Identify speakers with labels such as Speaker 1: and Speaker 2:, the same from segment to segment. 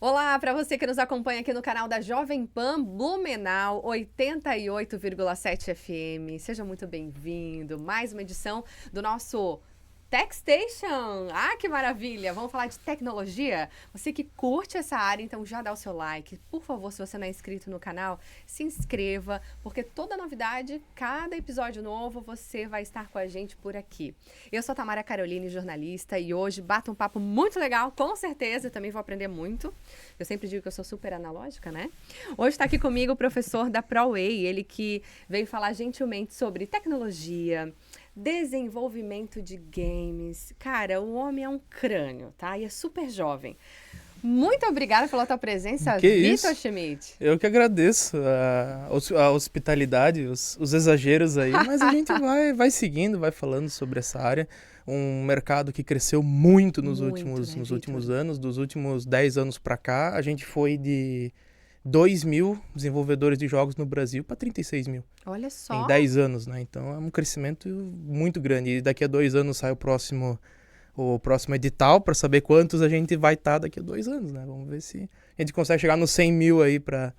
Speaker 1: Olá, para você que nos acompanha aqui no canal da Jovem Pan Blumenau 88,7 FM. Seja muito bem-vindo. Mais uma edição do nosso TechStation. Ah, que maravilha! Vamos falar de tecnologia? Você que curte essa área, então já dá o seu like. Por favor, se você não é inscrito no canal, se inscreva, porque toda novidade, cada episódio novo, você vai estar com a gente por aqui. Eu sou Tamara Caroline, jornalista, e hoje bato um papo muito legal, com certeza, eu também vou aprender muito. Eu sempre digo que eu sou super analógica, né? Hoje está aqui comigo o professor da ProWay, ele que veio falar gentilmente sobre tecnologia, desenvolvimento de games. Cara, o homem é um crânio, tá? E é super jovem. Muito obrigada pela tua presença,
Speaker 2: Que
Speaker 1: Vitor
Speaker 2: isso?
Speaker 1: Schmidt.
Speaker 2: Eu que agradeço a hospitalidade, os exageros aí, mas a gente vai seguindo, vai falando sobre essa área. Um mercado que cresceu muito nos
Speaker 1: Muito,
Speaker 2: últimos,
Speaker 1: né,
Speaker 2: nos
Speaker 1: Vitor?
Speaker 2: últimos anos, dos últimos 10 anos para cá, a gente foi de 2 mil desenvolvedores de jogos no Brasil para 36 mil
Speaker 1: Olha
Speaker 2: em
Speaker 1: só.
Speaker 2: 10 anos, né? Então é um crescimento muito grande. E daqui a 2 anos sai o próximo edital para saber quantos a gente vai estar daqui a 2 anos, né? Vamos ver se a gente consegue chegar nos 100 mil aí para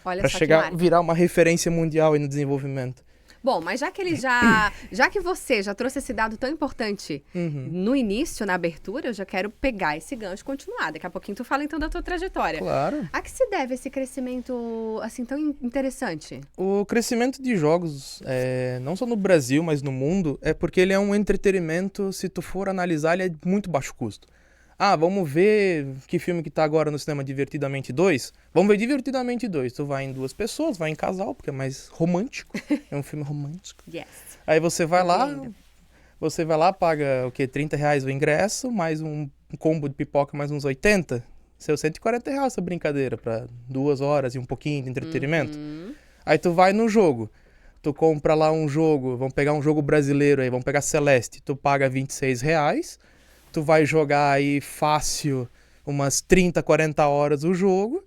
Speaker 1: Olha só que
Speaker 2: chegar,
Speaker 1: marca.
Speaker 2: virar uma referência mundial aí no desenvolvimento.
Speaker 1: Bom, mas já que você já trouxe esse dado tão importante
Speaker 2: Uhum.
Speaker 1: no início, na abertura, eu já quero pegar esse gancho e continuar. Daqui a pouquinho tu fala então da tua trajetória.
Speaker 2: Claro.
Speaker 1: A que se deve esse crescimento assim tão interessante?
Speaker 2: O crescimento de jogos, não só no Brasil, mas no mundo, é porque ele é um entretenimento, se tu for analisar, ele é de muito baixo custo. Ah, vamos ver que filme que tá agora no cinema, Divertidamente 2? Vamos ver Divertidamente 2. Tu vai em 2 pessoas, vai em casal, porque é mais romântico. É um filme romântico.
Speaker 1: Yes.
Speaker 2: Aí você vai lá,
Speaker 1: Compreendo.
Speaker 2: paga o quê? R$ 30 o ingresso, mais um combo de pipoca, mais uns 80. Seu R$ 140 essa brincadeira, pra 2 horas e um pouquinho de entretenimento.
Speaker 1: Uhum.
Speaker 2: Aí tu vai no jogo. Tu compra lá um jogo, vamos pegar um jogo brasileiro aí, vamos pegar Celeste. Tu paga R$ 26. Tu vai jogar aí fácil umas 30, 40 horas o jogo.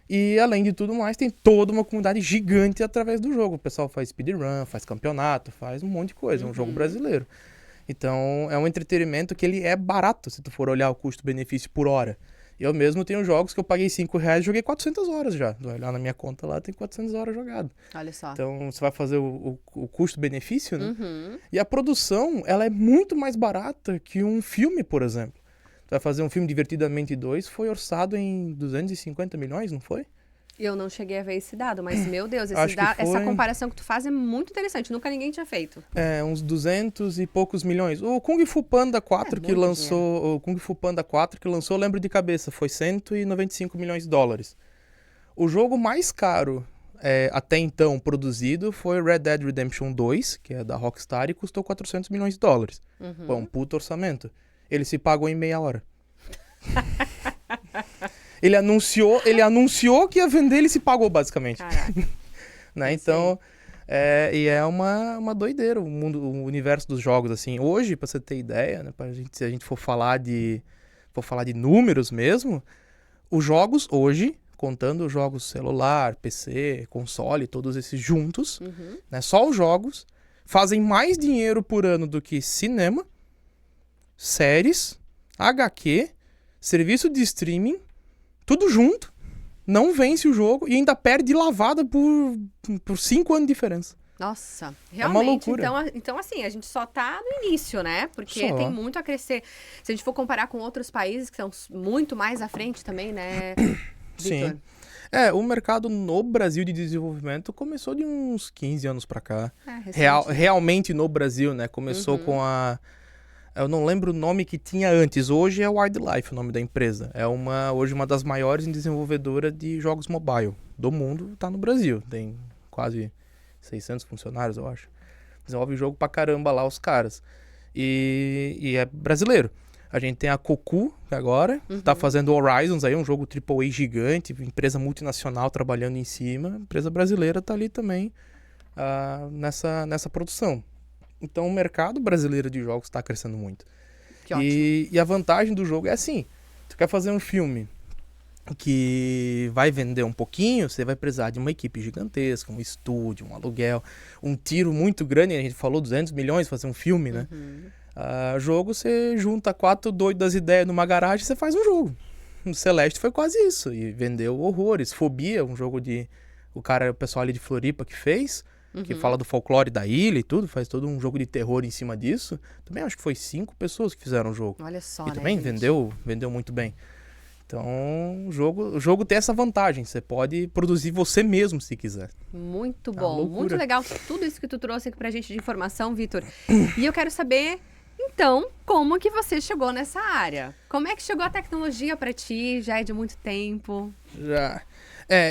Speaker 2: E além de tudo mais, tem toda uma comunidade gigante através do jogo. O pessoal faz speedrun, faz campeonato, faz um monte de coisa. É um jogo brasileiro. Então é um entretenimento que ele é barato, se tu for olhar o custo-benefício por hora. Eu mesmo tenho jogos que eu paguei R$ 5 e joguei 400 horas já. Vai olhar na minha conta lá, tem 400 horas jogado.
Speaker 1: Olha só.
Speaker 2: Então você vai fazer o custo-benefício, né?
Speaker 1: Uhum.
Speaker 2: E a produção, ela é muito mais barata que um filme, por exemplo. Tu vai fazer um filme Divertidamente 2, foi orçado em 250 milhões, não foi?
Speaker 1: Eu não cheguei a ver esse dado, mas, meu Deus,
Speaker 2: Acho que
Speaker 1: essa
Speaker 2: foi.
Speaker 1: comparação que tu faz é muito interessante. Nunca ninguém tinha feito.
Speaker 2: Uns 200 e poucos milhões. O Kung Fu Panda 4 que
Speaker 1: muito
Speaker 2: lançou, o Kung Fu Panda 4 que lançou, eu lembro de cabeça, foi 195 milhões de dólares. O jogo mais caro até então produzido foi Red Dead Redemption 2, que é da Rockstar, e custou 400 milhões de dólares. Pô, um puto orçamento. Ele se pagou em meia hora. Ele anunciou que ia vender, ele se pagou basicamente.
Speaker 1: Caraca.
Speaker 2: Né?
Speaker 1: É
Speaker 2: Então, e é uma doideira o universo dos jogos, assim. Hoje, pra você ter ideia, né, se a gente for falar de números mesmo, os jogos hoje, contando os jogos celular, PC, console, todos esses juntos,
Speaker 1: Uhum.
Speaker 2: né, só os jogos, fazem mais dinheiro por ano do que cinema, séries, HQ, serviço de streaming, tudo junto. Não vence o jogo e ainda perde lavada por 5 anos de diferença.
Speaker 1: Nossa,
Speaker 2: É uma
Speaker 1: realmente.
Speaker 2: loucura.
Speaker 1: Então, assim, a gente só tá no início, né? Porque
Speaker 2: Só.
Speaker 1: tem muito a crescer. Se a gente for comparar com outros países que estão muito mais à frente também, né, Vitor?
Speaker 2: Sim. O mercado no Brasil de desenvolvimento começou de uns 15 anos pra cá.
Speaker 1: Recente, né?
Speaker 2: Realmente no Brasil, né? Começou com a... Eu não lembro o nome que tinha antes. Hoje é Wildlife o nome da empresa. É hoje uma das maiores desenvolvedoras de jogos mobile do mundo. Tá no Brasil. Tem quase 600 funcionários, eu acho. Desenvolve jogo pra caramba lá os caras. E é brasileiro. A gente tem a Cocu agora, tá fazendo Horizons aí, um jogo AAA gigante, empresa multinacional trabalhando em cima. A empresa brasileira tá ali também nessa produção. Então o mercado brasileiro de jogos está crescendo muito.
Speaker 1: Que ótimo.
Speaker 2: E a vantagem do jogo é assim, tu quer fazer um filme que vai vender um pouquinho, você vai precisar de uma equipe gigantesca, um estúdio, um aluguel, um tiro muito grande, a gente falou 200 milhões fazer um filme, né? Jogo, você junta 4 doidas ideias numa garagem e você faz um jogo. O Celeste foi quase isso. E vendeu horrores. Fobia, um jogo de... O pessoal ali de Floripa que fez, que fala do folclore da ilha e tudo, faz todo um jogo de terror em cima disso. Também acho que foi 5 pessoas que fizeram o jogo.
Speaker 1: Olha só,
Speaker 2: E
Speaker 1: né,
Speaker 2: também
Speaker 1: gente?
Speaker 2: vendeu muito bem. Então, o jogo tem essa vantagem. Você pode produzir você mesmo, se quiser.
Speaker 1: Muito
Speaker 2: Uma
Speaker 1: bom,
Speaker 2: loucura.
Speaker 1: muito legal tudo isso que tu trouxe aqui pra gente de informação, Vitor. E eu quero saber, então, como que você chegou nessa área? Como é que chegou a tecnologia pra ti? Já é de muito tempo?
Speaker 2: Já.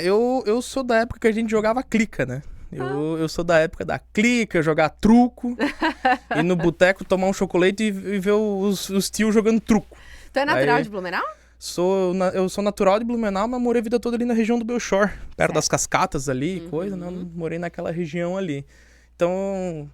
Speaker 2: Eu sou da época que a gente jogava clica, né? Eu sou da época da clica, jogar truco, ir no boteco tomar um chocolate e ver os tios jogando truco.
Speaker 1: Tu é natural
Speaker 2: Aí-
Speaker 1: de Blumenau?
Speaker 2: Eu sou natural de Blumenau, mas morei a vida toda ali na região do Belchor, perto
Speaker 1: Certo.
Speaker 2: das cascatas ali e coisa, né? Eu morei naquela região ali. Então,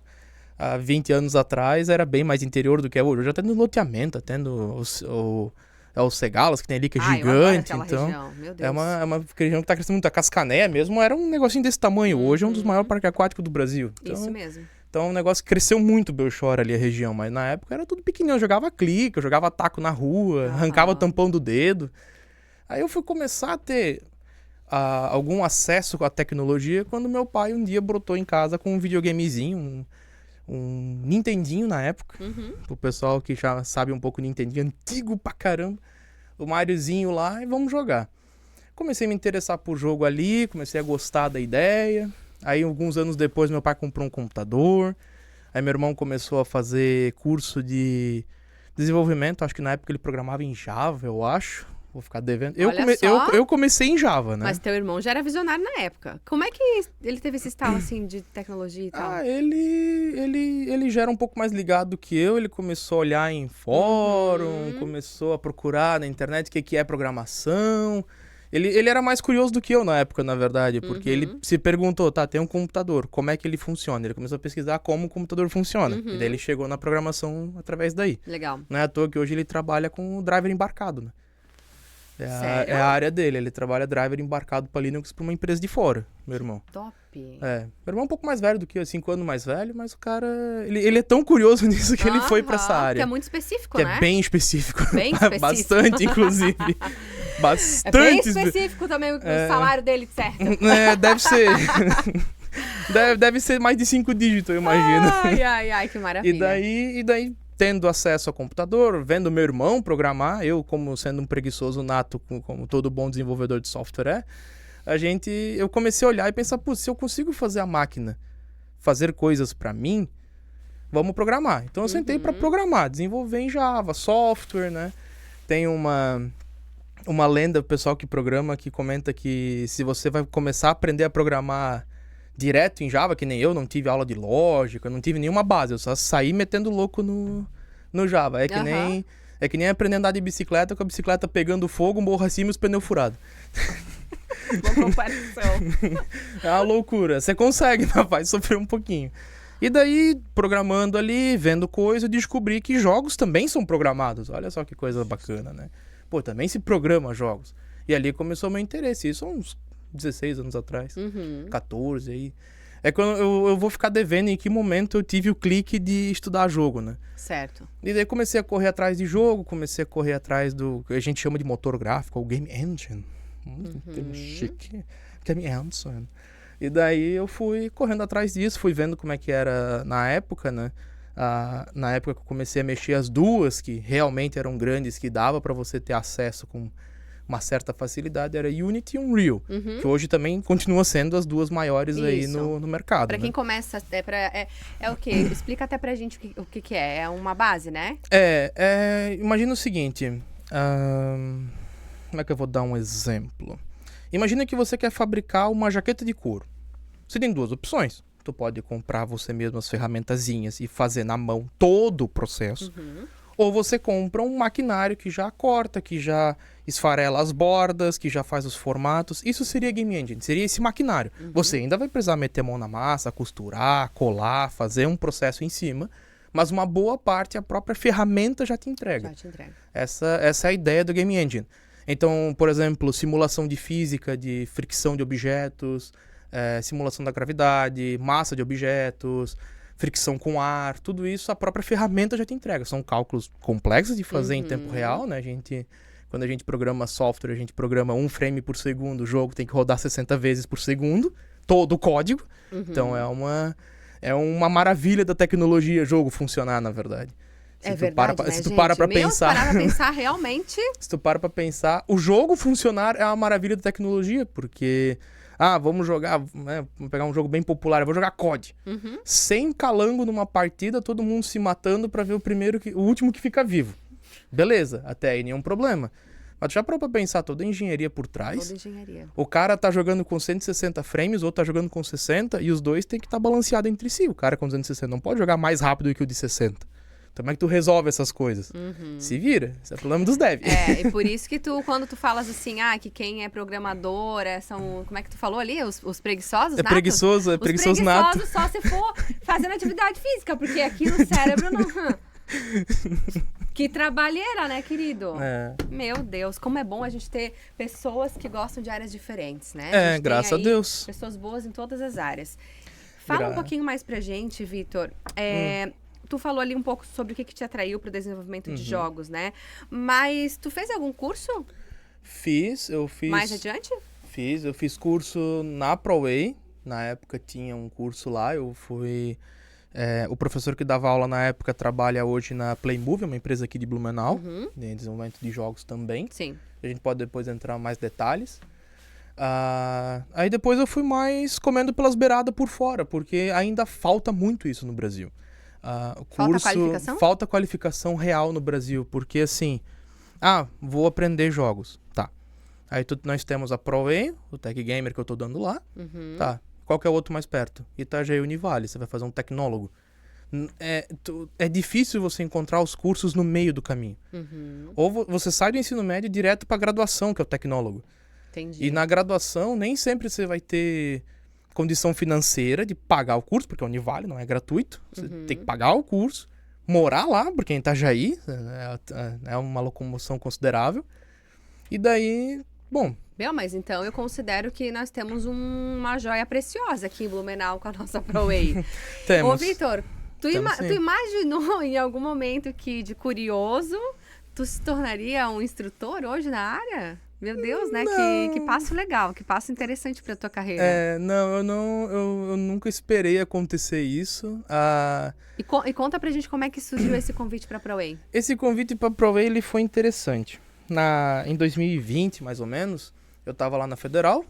Speaker 2: há 20 anos atrás era bem mais interior do que é hoje. Hoje até no loteamento, até no os Cegalas que tem ali, que é
Speaker 1: Eu adoro
Speaker 2: gigante.
Speaker 1: aquela
Speaker 2: Então,
Speaker 1: região, meu Deus.
Speaker 2: é uma região que tá crescendo muito. A Cascanéia mesmo era um negocinho desse tamanho. Hoje é um dos maiores parques aquáticos do Brasil. Então,
Speaker 1: Isso mesmo.
Speaker 2: então, é um negócio que cresceu muito o Belchor ali, a região. Mas na época era tudo pequenininho. Eu jogava clica, eu jogava taco na rua, arrancava tampão do dedo. Aí eu fui começar a ter algum acesso à tecnologia quando meu pai um dia brotou em casa com um videogamezinho, um Nintendinho na época. Pro pessoal que já sabe um pouco Nintendinho, antigo pra caramba. O Mariozinho lá e vamos jogar. Comecei a me interessar por jogo ali, comecei a gostar da ideia. Aí, alguns anos depois, meu pai comprou um computador. Aí, meu irmão começou a fazer curso de desenvolvimento. Acho que na época ele programava em Java, eu acho. Vou ficar devendo.
Speaker 1: Olha só.
Speaker 2: Eu comecei em Java, né?
Speaker 1: Mas teu irmão já era visionário na época. Como é que ele teve esse estalo, assim, de tecnologia e tal?
Speaker 2: Ele já era um pouco mais ligado do que eu. Ele começou a olhar em fórum, começou a procurar na internet o que é programação. Ele era mais curioso do que eu na época, na verdade, porque ele se perguntou, tá, tem um computador, como é que ele funciona? Ele começou a pesquisar como o computador funciona. E daí ele chegou na programação através daí.
Speaker 1: Legal.
Speaker 2: Não é à toa que hoje ele trabalha com o driver embarcado, né?
Speaker 1: Sério?
Speaker 2: É a área dele, ele trabalha driver embarcado para Linux para uma empresa de fora, meu irmão.
Speaker 1: Top.
Speaker 2: Meu irmão é um pouco mais velho do que eu, 5 anos mais velho, mas o cara, ele é tão curioso nisso que ele foi para essa área.
Speaker 1: Que é muito específico,
Speaker 2: Que
Speaker 1: né?
Speaker 2: é bem específico.
Speaker 1: Bem específico.
Speaker 2: Bastante, inclusive.
Speaker 1: É
Speaker 2: Bastante.
Speaker 1: bem específico também o salário dele, certo?
Speaker 2: Deve ser. deve ser mais de 5 dígitos, eu imagino.
Speaker 1: Ai, que maravilha.
Speaker 2: E daí, tendo acesso ao computador, vendo meu irmão programar, eu como sendo um preguiçoso nato, como todo bom desenvolvedor de software eu comecei a olhar e pensar, putz, se eu consigo fazer a máquina fazer coisas pra mim, vamos programar. Então eu sentei pra programar, desenvolver em Java, software, né? Tem uma lenda, o pessoal que programa, que comenta que se você vai começar a aprender a programar direto em Java, que nem eu, não tive aula de lógica, não tive nenhuma base, eu só saí metendo louco no Java. É que nem aprender a andar de bicicleta, com a bicicleta pegando fogo, um morro acima e os pneus furados.
Speaker 1: Boa comparação.
Speaker 2: É uma loucura. Você consegue, mas vai sofrer um pouquinho. E daí, programando ali, vendo coisa, eu descobri que jogos também são programados. Olha só que coisa bacana, né? Pô, também se programa jogos. E ali começou o meu interesse. Isso há uns 16 anos atrás. 14 aí. É quando eu vou ficar devendo em que momento eu tive o clique de estudar jogo, né?
Speaker 1: Certo.
Speaker 2: E daí comecei a correr atrás de jogo, comecei a correr atrás do que a gente chama de motor gráfico, ou Game Engine. Termo chique. Game Engine. E daí eu fui correndo atrás disso, fui vendo como é que era na época, né? Na época que eu comecei a mexer as duas, que realmente eram grandes, que dava pra você ter acesso com uma certa facilidade, era Unity e Unreal, que hoje também continua sendo as duas maiores aí
Speaker 1: Isso.
Speaker 2: no mercado.
Speaker 1: Pra
Speaker 2: né?
Speaker 1: quem começa, é o quê? Explica até pra gente o que é. É uma base, né?
Speaker 2: Imagina o seguinte, como é que eu vou dar um exemplo? Imagina que você quer fabricar uma jaqueta de couro. Você tem duas opções. Tu pode comprar você mesmo as ferramentazinhas e fazer na mão todo o processo. Ou você compra um maquinário que já corta, que já esfarela as bordas, que já faz os formatos. Isso seria Game Engine, seria esse maquinário. Você ainda vai precisar meter a mão na massa, costurar, colar, fazer um processo em cima. Mas uma boa parte a própria ferramenta já te entrega.
Speaker 1: Já te entrega.
Speaker 2: Essa é a ideia do Game Engine. Então, por exemplo, simulação de física, de fricção de objetos, simulação da gravidade, massa de objetos, fricção com ar, tudo isso a própria ferramenta já te entrega. São cálculos complexos de fazer em tempo real, né? A gente Quando a gente programa software, a gente programa 1 frame por segundo, o jogo tem que rodar 60 vezes por segundo, todo o código. Então é uma maravilha da tecnologia jogo funcionar, na verdade.
Speaker 1: É verdade, né,
Speaker 2: se tu para pra pensar...
Speaker 1: parar pra pensar, realmente...
Speaker 2: Se tu para pra pensar, o jogo funcionar é uma maravilha da tecnologia, porque... vamos jogar, né, vamos pegar um jogo bem popular, eu vou jogar COD. Sem calango numa partida, todo mundo se matando pra ver o último que fica vivo. Beleza, até aí nenhum problema. Mas tu já parou pra pensar toda a engenharia por trás?
Speaker 1: Toda engenharia.
Speaker 2: O cara tá jogando com 160 frames, o outro tá jogando com 60, e os dois tem que estar balanceado entre si. O cara com 260 não pode jogar mais rápido que o de 60. Então, como é que tu resolve essas coisas? Se vira. Esse é o problema dos devs.
Speaker 1: E por isso que quando tu falas assim, que quem é programador são, como é que tu falou ali? Os preguiçosos natos?
Speaker 2: Preguiçoso nato.
Speaker 1: Os preguiçosos só se for fazendo atividade física, porque aqui no cérebro não... Que trabalheira, né, querido? Meu Deus, como é bom a gente ter pessoas que gostam de áreas diferentes, né?
Speaker 2: Graças a Deus.
Speaker 1: Pessoas boas em todas as áreas. Fala um pouquinho mais pra gente, Vitor. Tu falou ali um pouco sobre o que te atraiu para o desenvolvimento de jogos, né? Mas tu fez algum curso?
Speaker 2: Eu fiz...
Speaker 1: Mais adiante?
Speaker 2: Eu fiz curso na ProWay. Na época tinha um curso lá, eu fui... o professor que dava aula na época trabalha hoje na Playmovie, uma empresa aqui de Blumenau, de desenvolvimento de jogos também.
Speaker 1: Sim.
Speaker 2: A gente pode depois entrar em mais detalhes. Aí depois eu fui mais comendo pelas beiradas por fora, porque ainda falta muito isso no Brasil.
Speaker 1: Falta qualificação?
Speaker 2: Falta qualificação real no Brasil, porque assim, vou aprender jogos, tá. Aí Nós temos a ProWay, o Tech Gamer que eu tô dando lá, tá. Qual que é o outro mais perto? Itajaí Univale, você vai fazer um tecnólogo. É difícil você encontrar os cursos no meio do caminho. Ou você sai do ensino médio direto pra graduação, que é o tecnólogo.
Speaker 1: Entendi.
Speaker 2: E na graduação, nem sempre você vai ter condição financeira de pagar o curso, porque a Univale não é gratuito. Você tem que pagar o curso, morar lá, porque em Itajaí é uma locomoção considerável. E daí, bom...
Speaker 1: Mas então eu considero que nós temos uma joia preciosa aqui em Blumenau com a nossa ProWay.
Speaker 2: Temos.
Speaker 1: Ô, Vitor, tu imaginou em algum momento que, de curioso, tu se tornaria um instrutor hoje na área? Meu Deus, né? Que passo legal, que passo interessante pra tua carreira.
Speaker 2: Eu nunca esperei acontecer isso.
Speaker 1: E conta pra gente como é que surgiu esse convite pra ProWay.
Speaker 2: Esse convite pra ProWay, ele foi interessante. Em 2020, mais ou menos, eu tava lá na Federal,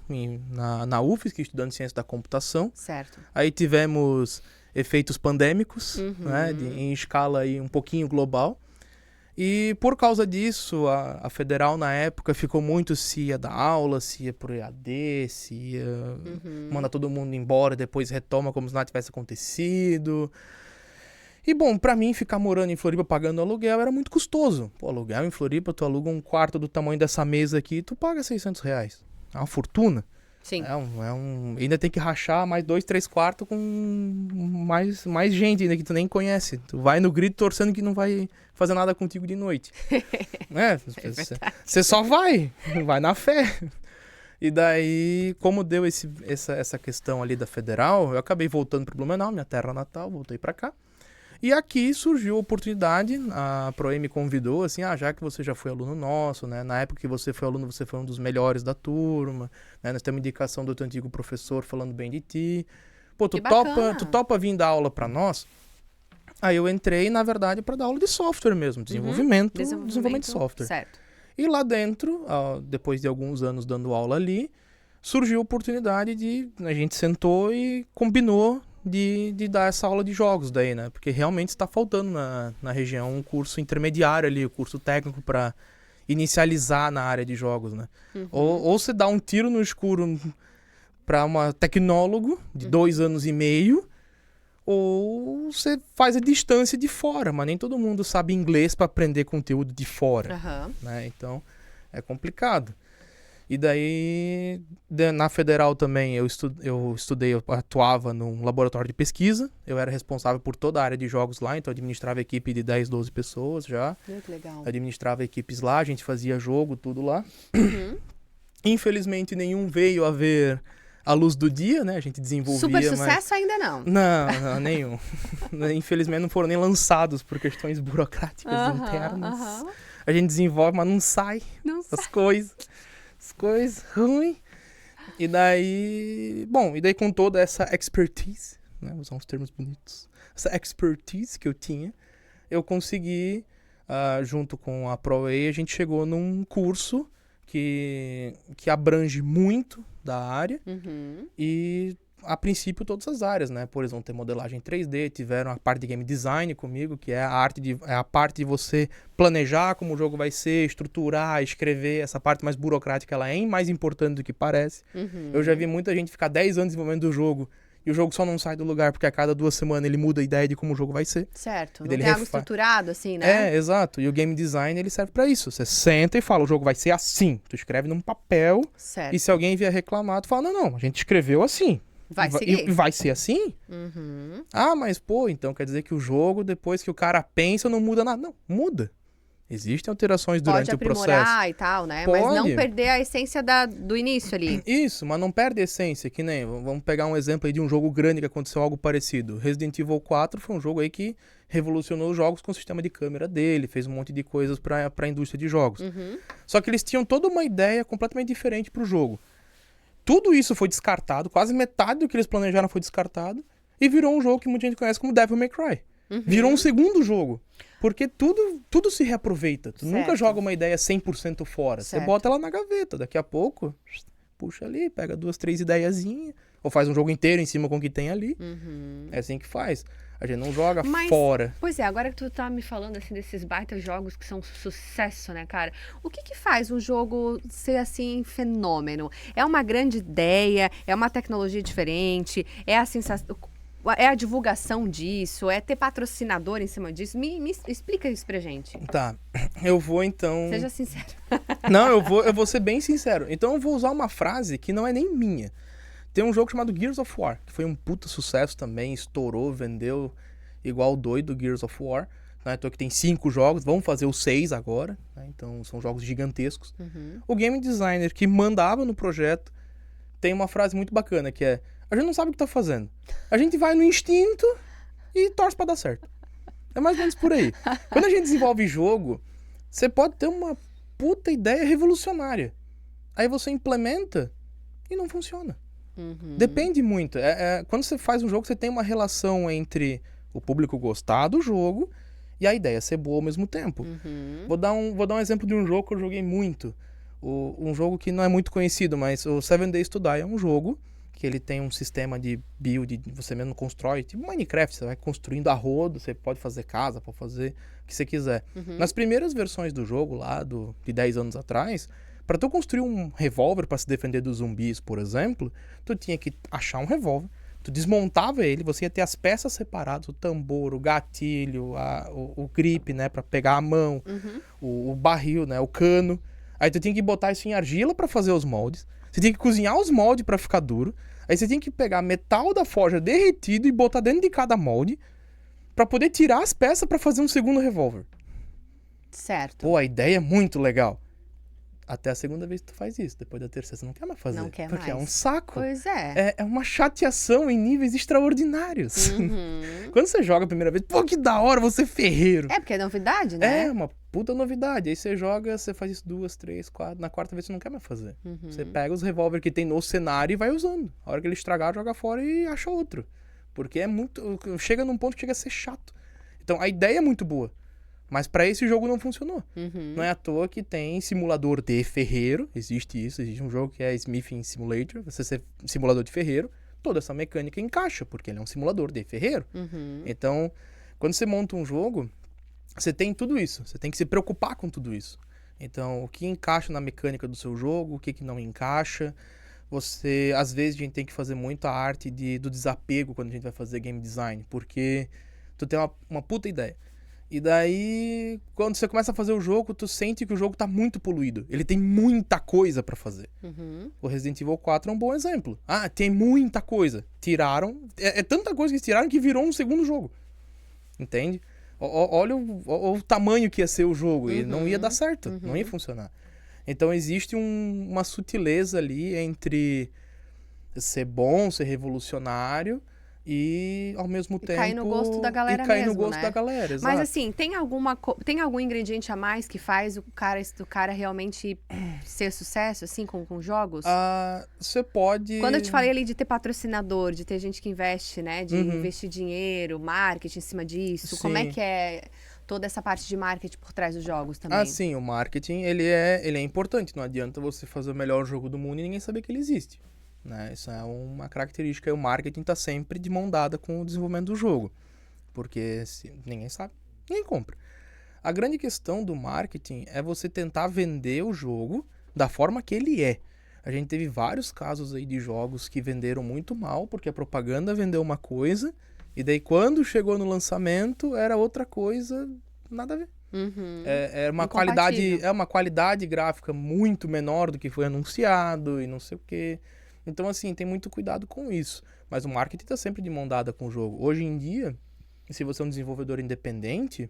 Speaker 2: na UFSC, estudando Ciência da Computação.
Speaker 1: Certo.
Speaker 2: Aí tivemos efeitos pandêmicos, né, em escala aí um pouquinho global. E por causa disso, a Federal na época ficou muito se ia dar aula, se ia pro EAD, se ia mandar todo mundo embora, depois retoma como se nada tivesse acontecido. E bom, pra mim ficar morando em Floripa pagando aluguel era muito custoso. Pô, aluguel em Floripa, tu aluga um quarto do tamanho dessa mesa aqui, tu paga R$600. É uma fortuna.
Speaker 1: Sim.
Speaker 2: Ainda tem que rachar mais 2, 3 quartos com mais gente ainda que tu nem conhece. Tu vai no grito torcendo que não vai fazer nada contigo de noite. Você só vai na fé. E daí, como deu essa questão ali da Federal, eu acabei voltando pro Blumenau, minha terra natal, voltei pra cá. E aqui surgiu a oportunidade, a ProWay me convidou, assim, já que você já foi aluno nosso, né? Na época que você foi aluno, você foi um dos melhores da turma, né? Nós temos indicação do teu antigo professor falando bem de ti. Pô, tu topa vir dar aula pra nós? Aí eu entrei, na verdade, para dar aula de software mesmo, desenvolvimento de software.
Speaker 1: Certo.
Speaker 2: E lá dentro, depois de alguns anos dando aula ali, surgiu a oportunidade a gente sentou e combinou de dar essa aula de jogos daí, né? Porque realmente está faltando na região um curso intermediário ali, o curso técnico para inicializar na área de jogos, né? Ou você dá um tiro no escuro para uma tecnólogo de 2 anos e meio, ou você faz a distância de fora, mas nem todo mundo sabe inglês para aprender conteúdo de fora, né? Então, é complicado. E daí, na Federal também, eu atuava num laboratório de pesquisa. Eu era responsável por toda a área de jogos lá, então eu administrava a equipe de 10, 12 pessoas já.
Speaker 1: Muito legal.
Speaker 2: Administrava equipes lá, a gente fazia jogo, tudo lá. Infelizmente, nenhum veio a ver a luz do dia, né? A gente desenvolvia...
Speaker 1: Super sucesso ainda não.
Speaker 2: Não, nenhum. Infelizmente, não foram nem lançados por questões burocráticas internas. A gente desenvolve, mas não sai
Speaker 1: Não
Speaker 2: as coisas. As coisas ruins. E daí... Bom, e daí com toda essa expertise, né? Vou usar uns termos bonitos. Essa expertise que eu tinha, eu consegui, junto com a ProWay, a gente chegou num curso que abrange muito da área e, a princípio, todas as áreas, né? Por exemplo, ter modelagem 3D, tiveram a parte de game design comigo, que é a parte de você planejar como o jogo vai ser, estruturar, escrever, essa parte mais burocrática, ela é mais importante do que parece. Eu já vi muita gente ficar 10 anos desenvolvendo o jogo e o jogo só não sai do lugar porque a cada 2 semanas ele muda a ideia de como o jogo vai ser.
Speaker 1: Certo, não tem algo estruturado assim, né?
Speaker 2: É, exato. E o game design, ele serve pra isso. Você senta e fala, o jogo vai ser assim. Tu escreve num papel.
Speaker 1: Certo.
Speaker 2: E se alguém vier reclamar, tu fala, não, a gente escreveu assim.
Speaker 1: Vai seguir.
Speaker 2: E vai ser assim? Ah, mas pô, então quer dizer que o jogo, depois que o cara pensa, não muda nada. Não, muda. Existem alterações durante o processo.
Speaker 1: Pode aprimorar e tal, né?
Speaker 2: Pode.
Speaker 1: Mas não perder a essência do início ali.
Speaker 2: Isso, mas não perde a essência, que nem... Vamos pegar um exemplo aí de um jogo grande que aconteceu algo parecido. Resident Evil 4 foi um jogo aí que revolucionou os jogos com o sistema de câmera dele, fez um monte de coisas pra indústria de jogos. Só que eles tinham toda uma ideia completamente diferente pro jogo. Tudo isso foi descartado, quase metade do que eles planejaram foi descartado, e virou um jogo que muita gente conhece como Devil May Cry. Virou um segundo jogo. Porque tudo se reaproveita. Tu nunca joga uma ideia 100% fora. Você bota ela na gaveta. Daqui a pouco, puxa ali, pega 2, 3 ideiazinhas. Ou faz um jogo inteiro em cima com o que tem ali. É assim que faz. A gente não joga fora.
Speaker 1: Pois é, agora que tu tá me falando assim desses baita jogos que são sucesso, né, cara? O que faz um jogo ser assim fenômeno? É uma grande ideia? É uma tecnologia diferente? É a sensação... É a divulgação disso? É ter patrocinador em cima disso? Me explica isso pra gente.
Speaker 2: Tá, eu vou então...
Speaker 1: Seja sincero.
Speaker 2: Não, eu vou ser bem sincero. Então eu vou usar uma frase que não é nem minha. Tem um jogo chamado Gears of War, que foi um puta sucesso também, estourou, vendeu igual doido Gears of War. Né? Então aqui tem 5 jogos, vamos fazer os 6 agora, né? Então são jogos gigantescos. O game designer que mandava no projeto tem uma frase muito bacana, que é: a gente não sabe o que tá fazendo. A gente vai no instinto e torce pra dar certo. É mais ou menos por aí. Quando a gente desenvolve jogo, você pode ter uma puta ideia revolucionária. Aí você implementa e não funciona. Depende muito. Quando você faz um jogo, você tem uma relação entre o público gostar do jogo e a ideia ser boa ao mesmo tempo. Vou dar um exemplo de um jogo que eu joguei muito. Um jogo que não é muito conhecido, mas o 7 Days to Die é um jogo que ele tem um sistema de build, você mesmo constrói, tipo Minecraft, você vai construindo a rodo, você pode fazer casa, pode fazer o que você quiser. Nas primeiras versões do jogo, lá de 10 anos atrás, para tu construir um revólver para se defender dos zumbis, por exemplo, tu tinha que achar um revólver, tu desmontava ele, você ia ter as peças separadas, o tambor, o gatilho, o grip, né, para pegar a mão, o barril, né, o cano. Aí tu tinha que botar isso em argila para fazer os moldes. Você tinha que cozinhar os moldes para ficar duro. Aí você tinha que pegar metal da forja derretido e botar dentro de cada molde para poder tirar as peças para fazer um segundo revólver.
Speaker 1: Certo.
Speaker 2: Pô, a ideia é muito legal. Até a segunda vez que tu faz isso. Depois da terceira, você não quer mais fazer.
Speaker 1: Não quer
Speaker 2: porque
Speaker 1: mais.
Speaker 2: É um saco.
Speaker 1: Pois é.
Speaker 2: É uma chateação em níveis extraordinários. Quando você joga a primeira vez, pô, que da hora, você é ferreiro.
Speaker 1: É, porque é novidade, né?
Speaker 2: É uma puta novidade. Aí você joga, você faz isso 2, 3, 4. Na quarta vez você não quer mais fazer. Você pega os revólver que tem no cenário e vai usando. A hora que ele estragar, joga fora e acha outro. Porque é muito... Chega num ponto que chega a ser chato. Então, a ideia é muito boa. Mas pra esse jogo não funcionou. Não é à toa que tem simulador de ferreiro. Existe isso. Existe um jogo que é Smithing Simulator. Você ser simulador de ferreiro. Toda essa mecânica encaixa, porque ele é um simulador de ferreiro. Então, quando você monta um jogo, você tem tudo isso. Você tem que se preocupar com tudo isso. Então, o que encaixa na mecânica do seu jogo, o que não encaixa. Às vezes, a gente tem que fazer muito a arte do desapego quando a gente vai fazer game design. Porque tu tem uma puta ideia. E daí, quando você começa a fazer o jogo, tu sente que o jogo tá muito poluído. Ele tem muita coisa pra fazer. O Resident Evil 4 é um bom exemplo. Ah, tem muita coisa. Tiraram... É tanta coisa que eles tiraram que virou um segundo jogo. Entende? Olha o tamanho que ia ser o jogo. E não ia dar certo. Não ia funcionar. Então, existe uma sutileza ali entre ser bom, ser revolucionário e ao mesmo tempo...
Speaker 1: cair no gosto da galera
Speaker 2: e cair
Speaker 1: mesmo,
Speaker 2: no gosto
Speaker 1: né?
Speaker 2: da galera, exato.
Speaker 1: Mas assim, tem algum ingrediente a mais que faz o cara realmente ser sucesso, assim, com jogos?
Speaker 2: Você pode...
Speaker 1: Quando eu te falei ali de ter patrocinador, de ter gente que investe, né? De
Speaker 2: Uhum.
Speaker 1: investir dinheiro, marketing em cima disso. Como é
Speaker 2: Sim.
Speaker 1: que é toda essa parte de marketing por trás dos jogos também?
Speaker 2: Sim, o marketing, ele é importante. Não adianta você fazer o melhor jogo do mundo e ninguém saber que ele existe, né? Isso é uma característica. E o marketing está sempre de mão dada com o desenvolvimento do jogo. Porque se ninguém sabe, ninguém compra. A grande questão do marketing é você tentar vender o jogo da forma que ele é. A gente teve vários casos aí de jogos que venderam muito mal, porque a propaganda vendeu uma coisa, e daí quando chegou no lançamento era outra coisa, nada a ver.
Speaker 1: Uhum.
Speaker 2: É uma
Speaker 1: Incompatível.
Speaker 2: qualidade gráfica muito menor do que foi anunciado e não sei o quê. Então, assim, tem muito cuidado com isso. Mas o marketing está sempre de mão dada com o jogo. Hoje em dia, se você é um desenvolvedor independente,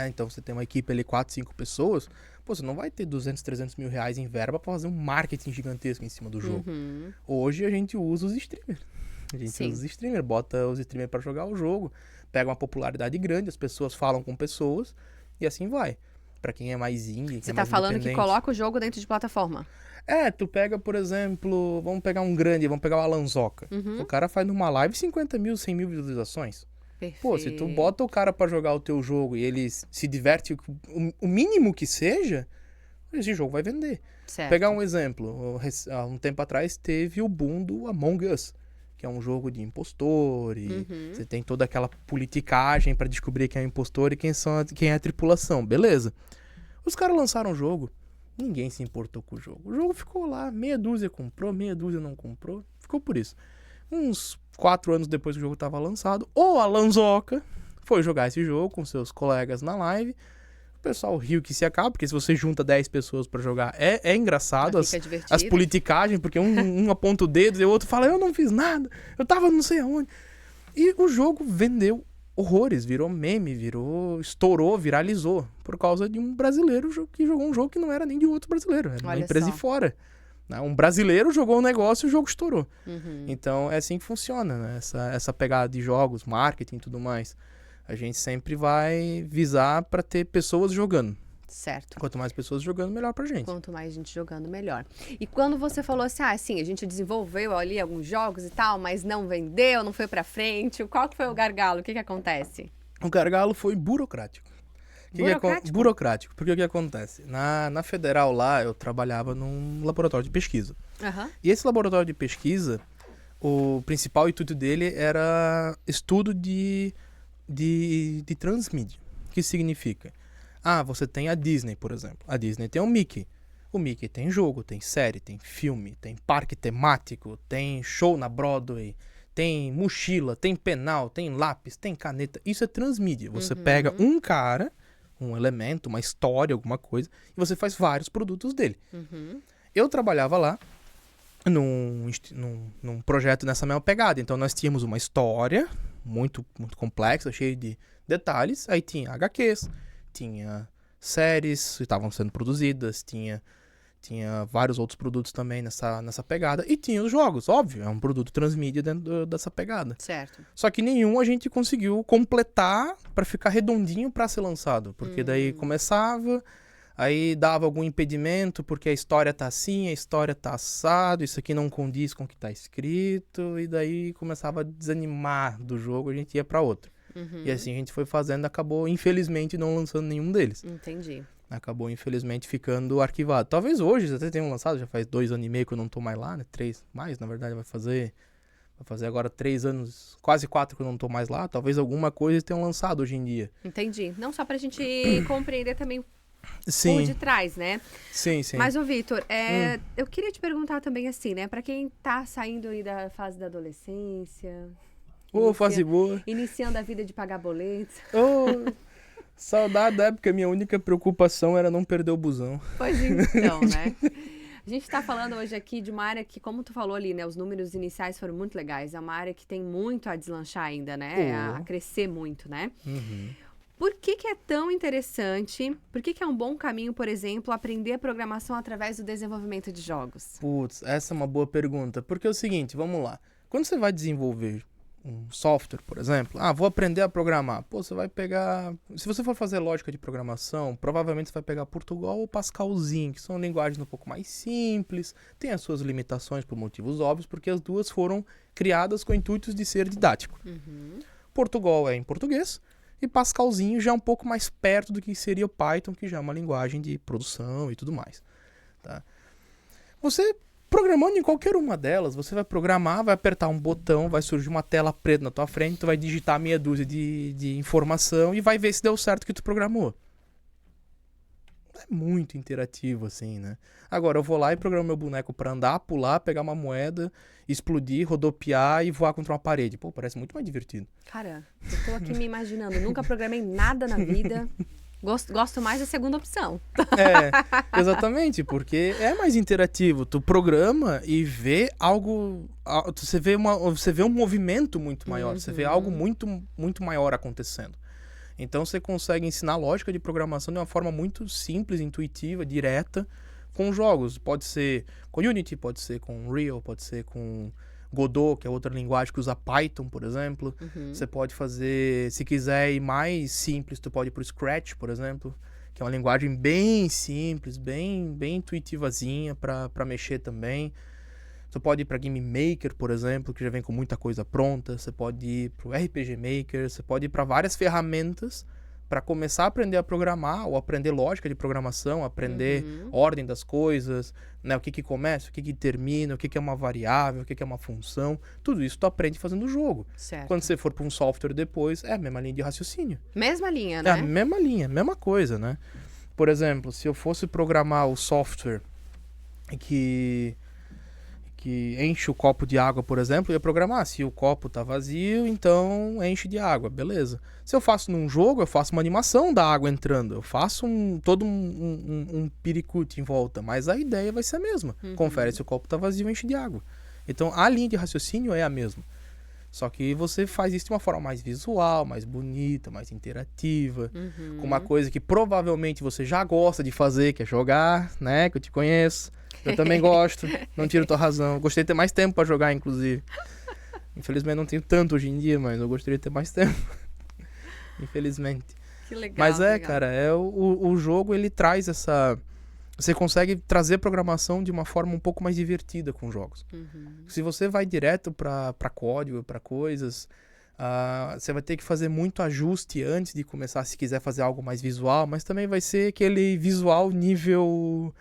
Speaker 2: então você tem uma equipe ali, 4, 5 pessoas, você não vai ter 200, 300 mil reais em verba para fazer um marketing gigantesco em cima do jogo.
Speaker 1: Uhum.
Speaker 2: Hoje a gente usa os streamers. Bota os streamers para jogar o jogo, pega uma popularidade grande, as pessoas falam com pessoas e assim vai. Para quem é mais indie,
Speaker 1: Você
Speaker 2: é
Speaker 1: tá
Speaker 2: mais
Speaker 1: falando que
Speaker 2: independente.
Speaker 1: coloca o jogo dentro de plataforma.
Speaker 2: Tu pega, por exemplo, vamos pegar o Alanzoca.
Speaker 1: Uhum.
Speaker 2: O cara faz numa live 50 mil, 100 mil visualizações.
Speaker 1: Perfeito.
Speaker 2: Pô, se tu bota o cara pra jogar o teu jogo e ele se diverte o mínimo que seja, esse jogo vai vender.
Speaker 1: Certo.
Speaker 2: Pegar um exemplo, há um tempo atrás teve o boom do Among Us, que é um jogo de impostor e você tem toda aquela politicagem pra descobrir quem é o impostor e quem é a tripulação, beleza. Os caras lançaram o jogo, ninguém se importou com o jogo. O jogo ficou lá, meia dúzia comprou, meia dúzia não comprou, ficou por isso. Uns 4 anos depois que o jogo estava lançado, o Alanzoca foi jogar esse jogo com seus colegas na live. O pessoal riu que se acaba, porque se você junta 10 pessoas pra jogar, é engraçado as politicagens, porque um aponta o dedo e o outro fala, eu não fiz nada, eu tava não sei aonde. E o jogo vendeu horrores, virou meme, estourou, viralizou, por causa de um brasileiro que jogou um jogo que não era nem de outro brasileiro, era uma empresa de fora. Um brasileiro jogou um negócio e o jogo estourou.
Speaker 1: Uhum.
Speaker 2: Então é assim que funciona, né? Essa pegada de jogos, marketing e tudo mais. A gente sempre vai visar para ter pessoas jogando.
Speaker 1: Certo.
Speaker 2: Quanto mais pessoas jogando, melhor pra gente.
Speaker 1: Quanto mais gente jogando, melhor. E quando você falou assim, a gente desenvolveu ali alguns jogos e tal, mas não vendeu, não foi pra frente, qual que foi o gargalo? O que acontece?
Speaker 2: O gargalo foi burocrático. Burocrático. Porque o que acontece? Na Federal lá, eu trabalhava num laboratório de pesquisa.
Speaker 1: Uhum.
Speaker 2: E esse laboratório de pesquisa, o principal intuito dele era estudo de transmídia. O que significa? Você tem a Disney, por exemplo. A Disney tem o Mickey. O Mickey tem jogo, tem série, tem filme, tem parque temático, tem show na Broadway, tem mochila, tem penal, tem lápis, tem caneta. Isso é transmídia. Você pega um cara, um elemento, uma história, alguma coisa, e você faz vários produtos dele.
Speaker 1: Uhum.
Speaker 2: Eu trabalhava lá num projeto nessa mesma pegada. Então nós tínhamos uma história muito, muito complexa, cheia de detalhes. Aí tinha HQs, tinha séries que estavam sendo produzidas, tinha vários outros produtos também nessa pegada. E tinha os jogos, óbvio, é um produto transmídia dentro dessa pegada.
Speaker 1: Certo.
Speaker 2: Só que nenhum a gente conseguiu completar para ficar redondinho para ser lançado. Porque daí começava, aí dava algum impedimento, porque a história tá assim, a história tá assado, isso aqui não condiz com o que tá escrito, e daí começava a desanimar do jogo, a gente ia para outro. E assim a gente foi fazendo, acabou infelizmente não lançando nenhum deles.
Speaker 1: Entendi.
Speaker 2: Acabou infelizmente ficando arquivado. Talvez hoje até tenham lançado, já faz 2 anos e meio que eu não tô mais lá, né? 3 mais, na verdade vai fazer agora 3 anos, quase 4 que eu não tô mais lá. Talvez alguma coisa tenham lançado hoje em dia.
Speaker 1: Entendi. Não só pra gente compreender também
Speaker 2: Sim.
Speaker 1: por detrás, né?
Speaker 2: Sim.
Speaker 1: Mas, ô Vitor, eu queria te perguntar também assim, né? Pra quem tá saindo aí da fase da adolescência...
Speaker 2: fase boa.
Speaker 1: Iniciando a vida de pagar boletos.
Speaker 2: Saudade da época, minha única preocupação era não perder o busão.
Speaker 1: Pois então, né? A gente tá falando hoje aqui de uma área que, como tu falou ali, né? Os números iniciais foram muito legais. É uma área que tem muito a deslanchar ainda, né? A crescer muito, né?
Speaker 2: Uhum.
Speaker 1: Por que é tão interessante? Por que é um bom caminho, por exemplo, aprender a programação através do desenvolvimento de jogos?
Speaker 2: Putz, essa é uma boa pergunta. Porque é o seguinte, vamos lá. Quando você vai desenvolver software, por exemplo. Vou aprender a programar. Pô, você vai pegar... Se você for fazer lógica de programação, provavelmente você vai pegar Portugal ou Pascalzinho, que são linguagens um pouco mais simples, tem as suas limitações por motivos óbvios, porque as duas foram criadas com intuitos de ser didático. Portugal é em português, e Pascalzinho já é um pouco mais perto do que seria o Python, que já é uma linguagem de produção e tudo mais. Tá? Você, programando em qualquer uma delas, você vai programar, vai apertar um botão, vai surgir uma tela preta na tua frente, tu vai digitar meia dúzia de informação e vai ver se deu certo o que tu programou. É muito interativo, assim, né? Agora, eu vou lá e programo meu boneco pra andar, pular, pegar uma moeda, explodir, rodopiar e voar contra uma parede. Pô, parece muito mais divertido.
Speaker 1: Cara, eu tô aqui me imaginando. Nunca programei nada na vida. Gosto mais da segunda opção.
Speaker 2: Exatamente, porque é mais interativo. Tu programa e vê algo... Você vê um movimento muito maior. Você vê algo muito, muito maior acontecendo. Então você consegue ensinar lógica de programação de uma forma muito simples, intuitiva, direta, com jogos. Pode ser com Unity, pode ser com Unreal, pode ser com Godot, que é outra linguagem que usa Python, por exemplo. Você pode fazer, se quiser ir mais simples, tu pode ir pro Scratch, por exemplo, que é uma linguagem bem simples, bem intuitivazinha para mexer também. Você pode ir para Game Maker, por exemplo, que já vem com muita coisa pronta. Você pode ir para o RPG Maker. Você pode ir para várias ferramentas para começar a aprender a programar ou aprender lógica de programação, aprender ordem das coisas, né? O que começa, o que termina, o que é uma variável, o que é uma função. Tudo isso tu aprende fazendo o jogo.
Speaker 1: Certo.
Speaker 2: Quando você for para um software depois, é a mesma linha de raciocínio.
Speaker 1: Mesma linha, né?
Speaker 2: É a mesma linha, mesma coisa, né? Por exemplo, se eu fosse programar o software que enche o copo de água, por exemplo, eu ia programar. Se o copo tá vazio, então enche de água, beleza. Se eu faço num jogo, eu faço uma animação da água entrando. Eu faço todo um piricute em volta, mas a ideia vai ser a mesma. Confere se o copo tá vazio, enche de água. Então, a linha de raciocínio é a mesma. Só que você faz isso de uma forma mais visual, mais bonita, mais interativa, com uma coisa que provavelmente você já gosta de fazer, que é jogar, né? Que eu te conheço. Eu também gosto, não tiro tua razão. Gostei de ter mais tempo pra jogar, inclusive. Infelizmente não tenho tanto hoje em dia, mas eu gostaria de ter mais tempo. Infelizmente.
Speaker 1: Que legal.
Speaker 2: Mas
Speaker 1: legal.
Speaker 2: cara, o jogo ele traz essa... Você consegue trazer programação de uma forma um pouco mais divertida com jogos. Se você vai direto pra código, pra coisas, você vai ter que fazer muito ajuste antes de começar, se quiser fazer algo mais visual, mas também vai ser aquele visual nível...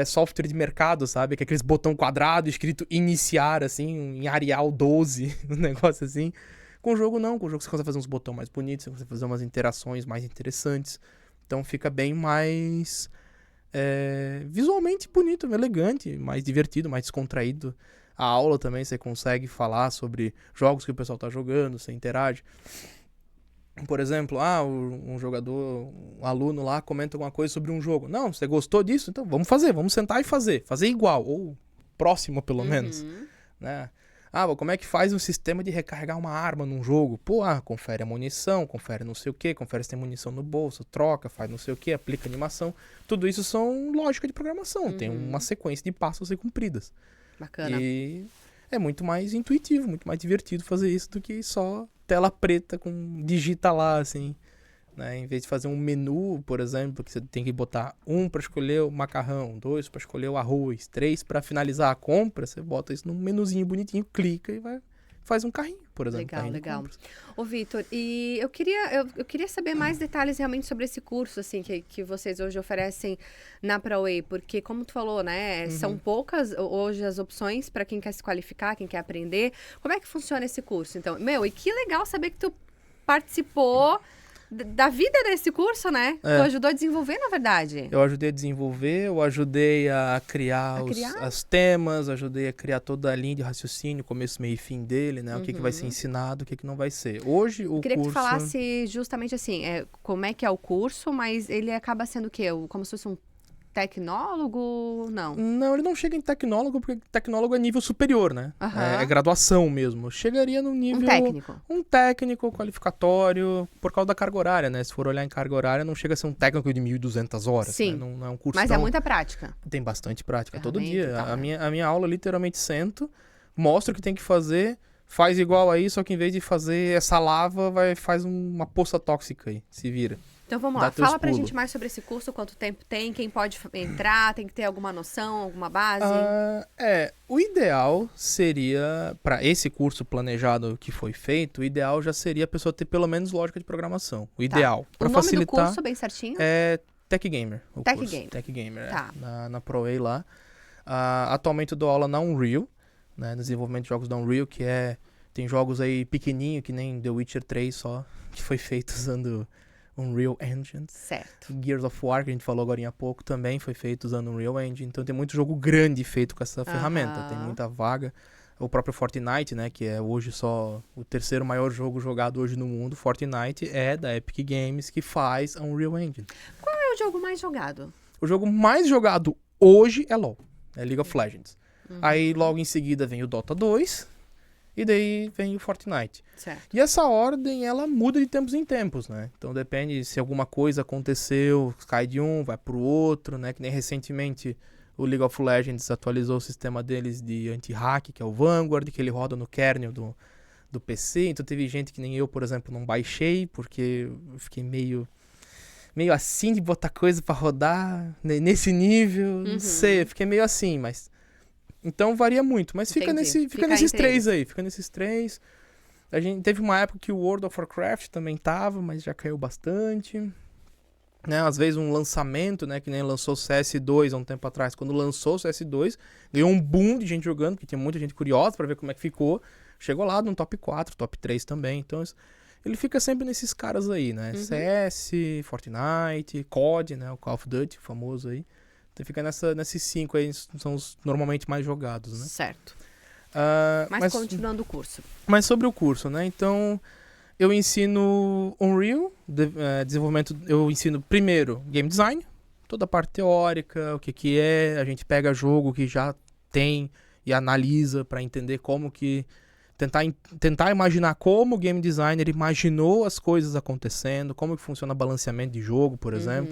Speaker 2: software de mercado, sabe? Que é aqueles botão quadrado escrito iniciar, assim, em Arial 12, um negócio assim. Com o jogo não, com o jogo você consegue fazer uns botões mais bonitos, você consegue fazer umas interações mais interessantes. Então fica bem mais visualmente bonito, elegante, mais divertido, mais descontraído. A aula também você consegue falar sobre jogos que o pessoal tá jogando, você interage. Por exemplo, um jogador, um aluno lá comenta alguma coisa sobre um jogo. Não, você gostou disso? Então vamos fazer, vamos sentar e fazer. Fazer igual, ou próximo pelo menos. Né? Como é que faz um sistema de recarregar uma arma num jogo? Pô, confere a munição, confere não sei o que, confere se tem munição no bolso, troca, faz não sei o que, aplica animação. Tudo isso são lógica de programação, tem uma sequência de passos a ser cumpridas.
Speaker 1: Bacana.
Speaker 2: E é muito mais intuitivo, muito mais divertido fazer isso do que só tela preta com digita lá, assim, né? Em vez de fazer um menu, por exemplo, que você tem que botar 1 para escolher o macarrão, 2 para escolher o arroz, 3 para finalizar a compra, você bota isso num menuzinho bonitinho, clica e faz um carrinho, por exemplo.
Speaker 1: Legal. Ô, Vitor, e eu queria saber mais detalhes realmente sobre esse curso, assim, que vocês hoje oferecem na ProWay, porque como tu falou, né, são poucas hoje as opções para quem quer se qualificar, quem quer aprender. Como é que funciona esse curso? Então, e que legal saber que tu participou da vida desse curso, né? Tu ajudou a desenvolver, na verdade.
Speaker 2: Eu ajudei a desenvolver, eu ajudei a criar os temas, ajudei a criar toda a linha de raciocínio, começo, meio e fim dele, né? O que vai ser ensinado, o que não vai ser. Hoje, o curso...
Speaker 1: Queria que tu falasse justamente assim, como é que é o curso, mas ele acaba sendo o quê? Como se fosse um tecnólogo? Não,
Speaker 2: ele não chega em tecnólogo, porque tecnólogo é nível superior, né? É graduação mesmo. Chegaria no nível... Um técnico qualificatório, por causa da carga horária, né? Se for olhar em carga horária, não chega a ser um técnico de 1.200 horas.
Speaker 1: Sim,
Speaker 2: né? Não é um curso
Speaker 1: mas é muita prática.
Speaker 2: Tem bastante prática, todo dia. A minha aula, literalmente, sento, mostro o que tem que fazer, faz igual aí, só que em vez de fazer essa lava, faz uma poça tóxica aí, se vira.
Speaker 1: Então vamos lá, fala pra gente mais sobre esse curso, quanto tempo tem, quem pode entrar, tem que ter alguma noção, alguma base?
Speaker 2: O ideal seria, para esse curso planejado que foi feito, o ideal já seria a pessoa ter pelo menos lógica de programação. O ideal. Pra
Speaker 1: o nome
Speaker 2: facilitar,
Speaker 1: do curso, bem certinho?
Speaker 2: É Tech Gamer.
Speaker 1: Tech Gamer,
Speaker 2: tá. Na ProA lá. Atualmente eu dou aula na Unreal, né, desenvolvimento de jogos da Unreal, tem jogos aí pequenininho, que nem The Witcher 3 só, que foi feito usando Unreal Engine.
Speaker 1: Certo.
Speaker 2: Gears of War, que a gente falou agora há pouco, também foi feito usando Unreal Engine. Então tem muito jogo grande feito com essa ferramenta. Tem muita vaga. O próprio Fortnite, né, que é hoje só o terceiro maior jogo jogado hoje no mundo, Fortnite é da Epic Games, que faz a Unreal Engine.
Speaker 1: Qual é o jogo mais jogado?
Speaker 2: O jogo mais jogado hoje é LoL, é League of Legends. Aí logo em seguida vem o Dota 2, e daí vem o Fortnite.
Speaker 1: Certo.
Speaker 2: E essa ordem, ela muda de tempos em tempos, né? Então depende se alguma coisa aconteceu, cai de um, vai pro outro, né? Que nem recentemente o League of Legends atualizou o sistema deles de anti-hack, que é o Vanguard, que ele roda no kernel do PC. Então teve gente que nem eu, por exemplo, não baixei, porque eu fiquei meio assim de botar coisa pra rodar nesse nível. Não sei, eu fiquei meio assim, mas... Então varia muito, mas fica nesses três aí, fica nesses três. A gente teve uma época que o World of Warcraft também tava, mas já caiu bastante. Né, às vezes um lançamento, né, que nem lançou o CS2 há um tempo atrás. Quando lançou o CS2, ganhou um boom de gente jogando, porque tinha muita gente curiosa pra ver como é que ficou. Chegou lá no top 4, top 3 também. Então ele fica sempre nesses caras aí, né? CS, Fortnite, COD, né, o Call of Duty, famoso aí. Então fica nesses 5 aí, são os normalmente mais jogados, né?
Speaker 1: Certo. Mas continuando o curso.
Speaker 2: Mas sobre o curso, né? Então, eu ensino Unreal, desenvolvimento, eu ensino primeiro Game Design, toda a parte teórica, o que é, a gente pega jogo que já tem e analisa para entender como que... Tentar imaginar como o game designer imaginou as coisas acontecendo, como que funciona balanceamento de jogo, por exemplo.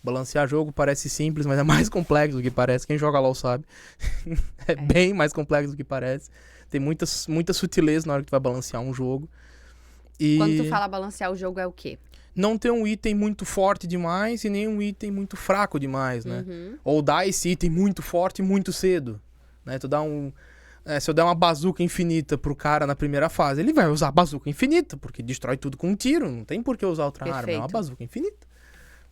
Speaker 2: Balancear jogo parece simples, mas é mais complexo do que parece. Quem joga LoL sabe. É bem mais complexo do que parece. Tem muita sutileza na hora que tu vai balancear um jogo. E
Speaker 1: quando tu fala balancear o jogo é o quê?
Speaker 2: Não ter um item muito forte demais e nem um item muito fraco demais, né? Ou dar esse item muito forte muito cedo, né? Tu dá se eu der uma bazuca infinita pro cara na primeira fase, ele vai usar a bazuca infinita, porque destrói tudo com um tiro. Não tem por que usar outra arma, é uma bazuca infinita.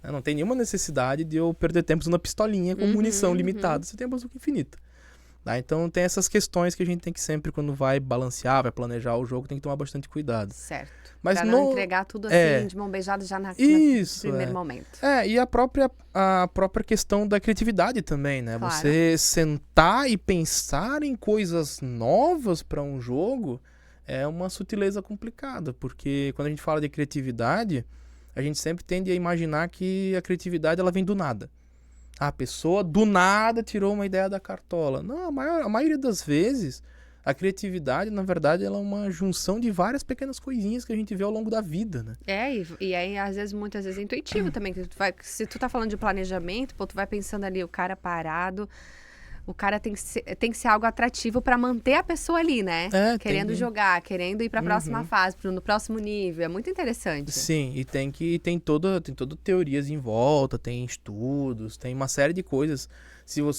Speaker 2: Não tem nenhuma necessidade de eu perder tempo usando a pistolinha com munição limitada. Você tem a bazuca infinita. Tá? Então tem essas questões que a gente tem que sempre, quando vai balancear, vai planejar o jogo, tem que tomar bastante cuidado.
Speaker 1: Certo.
Speaker 2: Mas
Speaker 1: pra não entregar tudo assim, de mão beijada já no primeiro momento.
Speaker 2: E a própria questão da criatividade também, né?
Speaker 1: Claro.
Speaker 2: Você sentar e pensar em coisas novas para um jogo é uma sutileza complicada, porque quando a gente fala de criatividade, a gente sempre tende a imaginar que a criatividade ela vem do nada. A pessoa do nada tirou uma ideia da cartola. Não, a maioria das vezes, a criatividade, na verdade, ela é uma junção de várias pequenas coisinhas que a gente vê ao longo da vida, né?
Speaker 1: E aí, muitas vezes, é intuitivo também. Que se tu tá falando de planejamento, pô, tu vai pensando ali, o cara parado... O cara tem que ser algo atrativo para manter a pessoa ali, né? Querendo jogar, querendo ir para a próxima fase, no próximo nível. É muito interessante.
Speaker 2: Sim, e tem toda teorias em volta, tem estudos, tem uma série de coisas.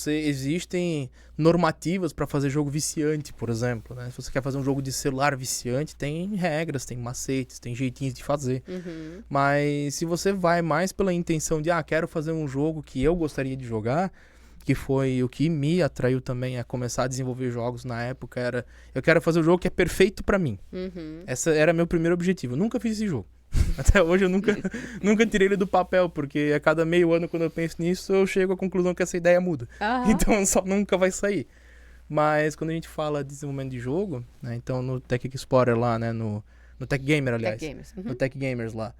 Speaker 2: Existem normativas para fazer jogo viciante, por exemplo, né? Se você quer fazer um jogo de celular viciante, tem regras, tem macetes, tem jeitinhos de fazer. Mas se você vai mais pela intenção de, quero fazer um jogo que eu gostaria de jogar, que foi o que me atraiu também a começar a desenvolver jogos na época, eu quero fazer um jogo que é perfeito pra mim. Esse era meu primeiro objetivo. Eu nunca fiz esse jogo. Até hoje eu nunca tirei ele do papel, porque a cada meio ano, quando eu penso nisso, eu chego à conclusão que essa ideia muda. Então só nunca vai sair. Mas quando a gente fala de desenvolvimento de jogo, né, então no Tech Explorer lá, né, no Tech Gamer, aliás. No Tech Gamers lá.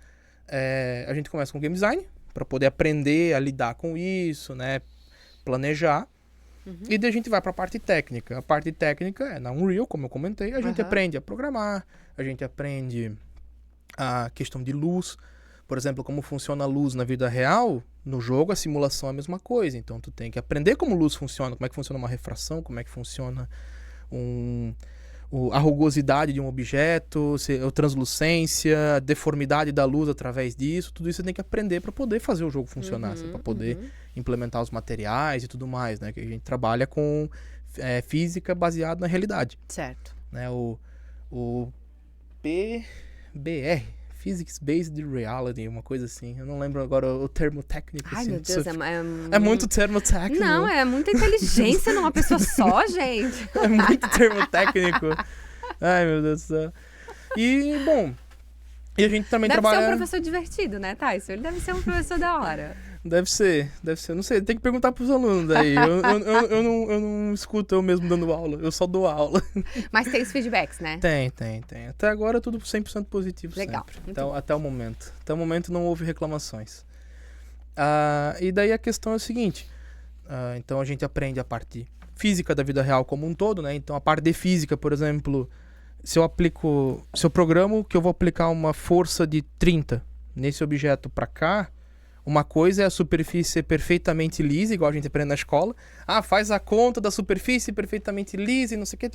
Speaker 2: A gente começa com game design, pra poder aprender a lidar com isso, né, planejar, e daí a gente vai para a parte técnica. A parte técnica é na Unreal, como eu comentei, a gente aprende a programar, a gente aprende a questão de luz, por exemplo, como funciona a luz na vida real. No jogo a simulação é a mesma coisa, então tu tem que aprender como luz funciona, como é que funciona uma refração, como é que funciona a rugosidade de um objeto, a translucência, a deformidade da luz através disso, tudo isso você tem que aprender para poder fazer o jogo funcionar, para poder implementar os materiais e tudo mais, né? Que a gente trabalha com física baseada na realidade.
Speaker 1: Certo.
Speaker 2: Né? O PBR, Physics Based Reality, uma coisa assim. Eu não lembro agora o termo técnico.
Speaker 1: Ai,
Speaker 2: assim,
Speaker 1: meu Deus,
Speaker 2: é muito termo técnico.
Speaker 1: Não, é muita inteligência numa pessoa só, gente.
Speaker 2: É muito termo técnico. Ai, meu Deus do céu. E, bom, e a gente também trabalha...
Speaker 1: Deve ser um professor divertido, né, Tyson? Ele deve ser um professor da hora.
Speaker 2: Deve ser. Não sei, tem que perguntar pros alunos daí. Eu não escuto eu mesmo dando aula, eu só dou aula.
Speaker 1: Mas tem os feedbacks, né?
Speaker 2: Tem. Até agora tudo 100% positivo.
Speaker 1: Legal.
Speaker 2: Sempre. Então, até o momento. Até o momento não houve reclamações. E daí a questão é o seguinte. Então a gente aprende a parte física da vida real como um todo, né? Então a parte de física, por exemplo, se eu programo que eu vou aplicar uma força de 30 nesse objeto para cá, uma coisa é a superfície ser perfeitamente lisa, igual a gente aprende na escola. Faz a conta da superfície perfeitamente lisa e não sei o que.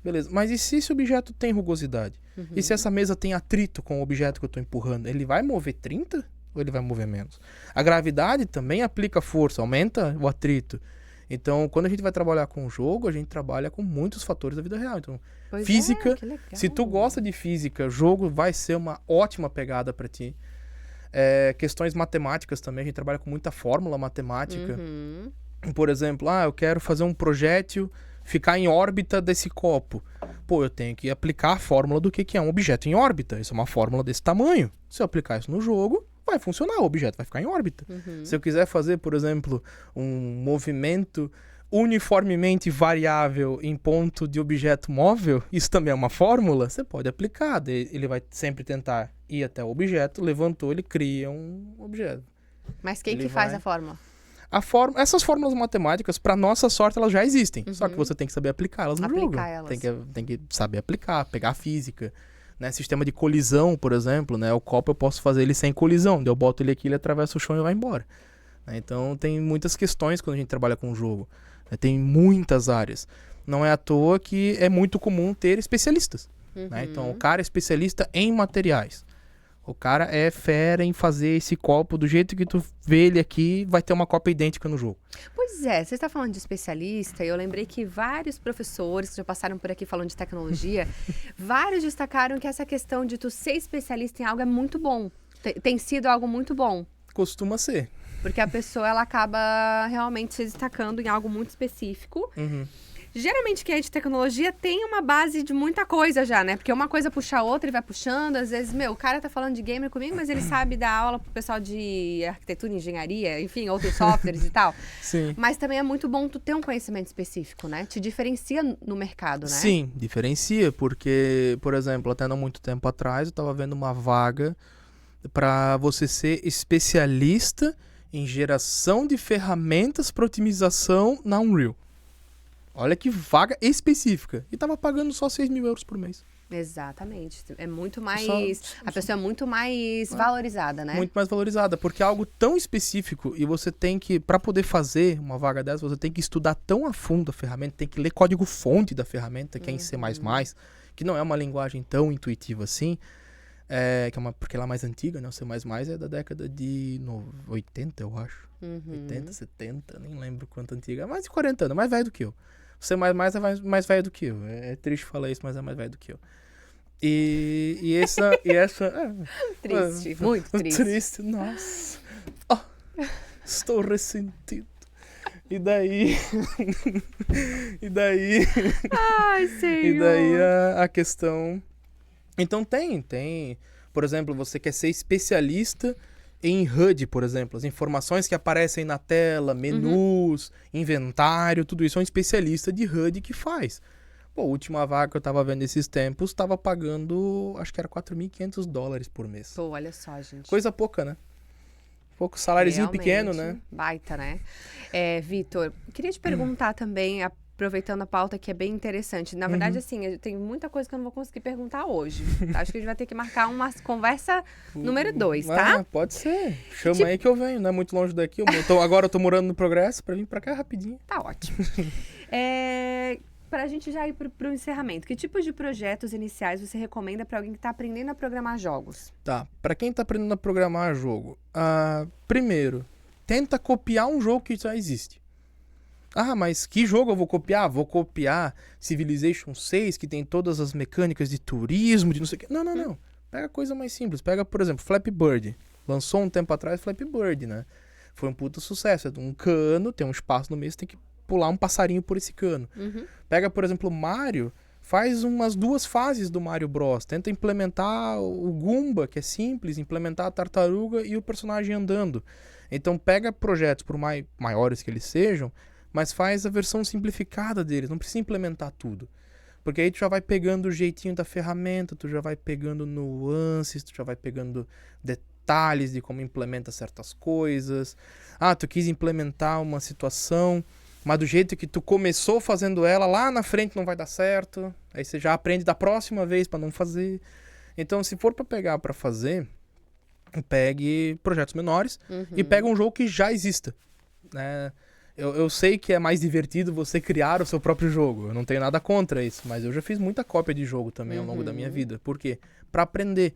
Speaker 2: Beleza. Mas e se esse objeto tem rugosidade? E se essa mesa tem atrito com o objeto que eu estou empurrando? Ele vai mover 30 ou ele vai mover menos? A gravidade também aplica força, aumenta o atrito. Então, quando a gente vai trabalhar com o jogo, a gente trabalha com muitos fatores da vida real. Então, física,
Speaker 1: que legal.
Speaker 2: Se tu gosta de física, jogo vai ser uma ótima pegada para ti. Questões matemáticas também, a gente trabalha com muita fórmula matemática. Por exemplo, eu quero fazer um projétil ficar em órbita desse copo. Pô, eu tenho que aplicar a fórmula do que é um objeto em órbita. Isso é uma fórmula desse tamanho. Se eu aplicar isso no jogo, vai funcionar, o objeto vai ficar em órbita. Se eu quiser fazer, por exemplo, um movimento uniformemente variável em ponto de objeto móvel, isso também é uma fórmula, você pode aplicar. Ele vai sempre tentar ir até o objeto, levantou, ele cria um objeto.
Speaker 1: Mas quem que faz a fórmula?
Speaker 2: Essas fórmulas matemáticas, para nossa sorte, elas já existem. Só que você tem que saber aplicá-las no jogo. Tem que saber aplicar, pegar a física. Né? Sistema de colisão, por exemplo, né? O copo eu posso fazer ele sem colisão. Eu boto ele aqui, ele atravessa o chão e vai embora. Né? Então tem muitas questões quando a gente trabalha com o jogo. Né? Tem muitas áreas. Não é à toa que é muito comum ter especialistas. Né? Então o cara é especialista em materiais. O cara é fera em fazer esse copo do jeito que tu vê ele aqui, vai ter uma cópia idêntica no jogo.
Speaker 1: Pois é, você está falando de especialista e eu lembrei que vários professores que já passaram por aqui falando de tecnologia, vários destacaram que essa questão de tu ser especialista em algo é muito bom. Tem sido algo muito bom.
Speaker 2: Costuma ser.
Speaker 1: Porque a pessoa ela acaba realmente se destacando em algo muito específico. Geralmente quem é de tecnologia tem uma base de muita coisa já, né? Porque uma coisa puxa a outra e vai puxando. Às vezes, o cara tá falando de gamer comigo, mas ele sabe dar aula pro pessoal de arquitetura, engenharia, enfim, outros softwares e tal.
Speaker 2: Sim.
Speaker 1: Mas também é muito bom tu ter um conhecimento específico, né? Te diferencia no mercado, né?
Speaker 2: Sim, diferencia, porque, por exemplo, até não muito tempo atrás, eu tava vendo uma vaga para você ser especialista em geração de ferramentas para otimização na Unreal. Olha que vaga específica. E tava pagando só 6 mil euros por mês.
Speaker 1: Exatamente. É muito mais... A pessoa é muito mais valorizada, né?
Speaker 2: Muito mais valorizada, porque é algo tão específico e você tem que, para poder fazer uma vaga dessa, você tem que estudar tão a fundo a ferramenta, tem que ler código-fonte da ferramenta, que é em C++, que não é uma linguagem tão intuitiva assim, porque ela é mais antiga, né? O C++ é da década de 80, eu acho. 80, 70, nem lembro quanto antiga. É mais de 40 anos, mais velho do que eu. O C++ é mais velho do que eu. É triste falar isso, mas é mais velho do que eu. E essa...
Speaker 1: Triste, muito triste.
Speaker 2: Triste, nossa. Estou ressentido. E daí...
Speaker 1: Ai, Senhor.
Speaker 2: E daí a questão... Então tem... Por exemplo, você quer ser especialista em HUD, por exemplo, as informações que aparecem na tela, menus, inventário, tudo isso é um especialista de HUD que faz. Pô, a última vaga que eu tava vendo esses tempos, tava pagando, acho que era $4.500 por mês.
Speaker 1: Pô, olha só, gente.
Speaker 2: Coisa pouca, né? Pouco saláriozinho pequeno, né?
Speaker 1: Baita, né? Vitor, queria te perguntar também, aproveitando a pauta que é bem interessante. Na verdade, assim, tem muita coisa que eu não vou conseguir perguntar hoje. Acho que a gente vai ter que marcar uma conversa número 2, tá?
Speaker 2: Pode ser. Chama aí que eu venho, não é muito longe daqui. Agora eu tô morando no Progresso, pra vir pra cá rapidinho.
Speaker 1: Tá ótimo. pra gente já ir pro encerramento, que tipos de projetos iniciais você recomenda pra alguém que tá aprendendo a programar jogos?
Speaker 2: Tá, pra quem tá aprendendo a programar jogo, primeiro, tenta copiar um jogo que já existe. Ah, mas que jogo eu vou copiar? Vou copiar Civilization 6, que tem todas as mecânicas de turismo, de não sei o quê. Não, não, não. Pega coisa mais simples. Pega, por exemplo, Flappy Bird. Lançou um tempo atrás Flappy Bird, né? Foi um puta sucesso. É um cano, tem um espaço no meio, você tem que pular um passarinho por esse cano. Pega, por exemplo, Mario, faz umas 2 fases do Mario Bros. Tenta implementar o Goomba, que é simples, implementar a tartaruga e o personagem andando. Então pega projetos, por maiores que eles sejam, mas faz a versão simplificada deles, não precisa implementar tudo. Porque aí tu já vai pegando o jeitinho da ferramenta, tu já vai pegando nuances, tu já vai pegando detalhes de como implementa certas coisas. Ah, tu quis implementar uma situação, mas do jeito que tu começou fazendo ela, lá na frente não vai dar certo. Aí você já aprende da próxima vez para não fazer. Então, se for para pegar para fazer, pegue projetos menores e pega um jogo que já exista, né? Eu sei que é mais divertido você criar o seu próprio jogo. Eu não tenho nada contra isso, mas eu já fiz muita cópia de jogo também ao longo da minha vida. Por quê? Pra aprender.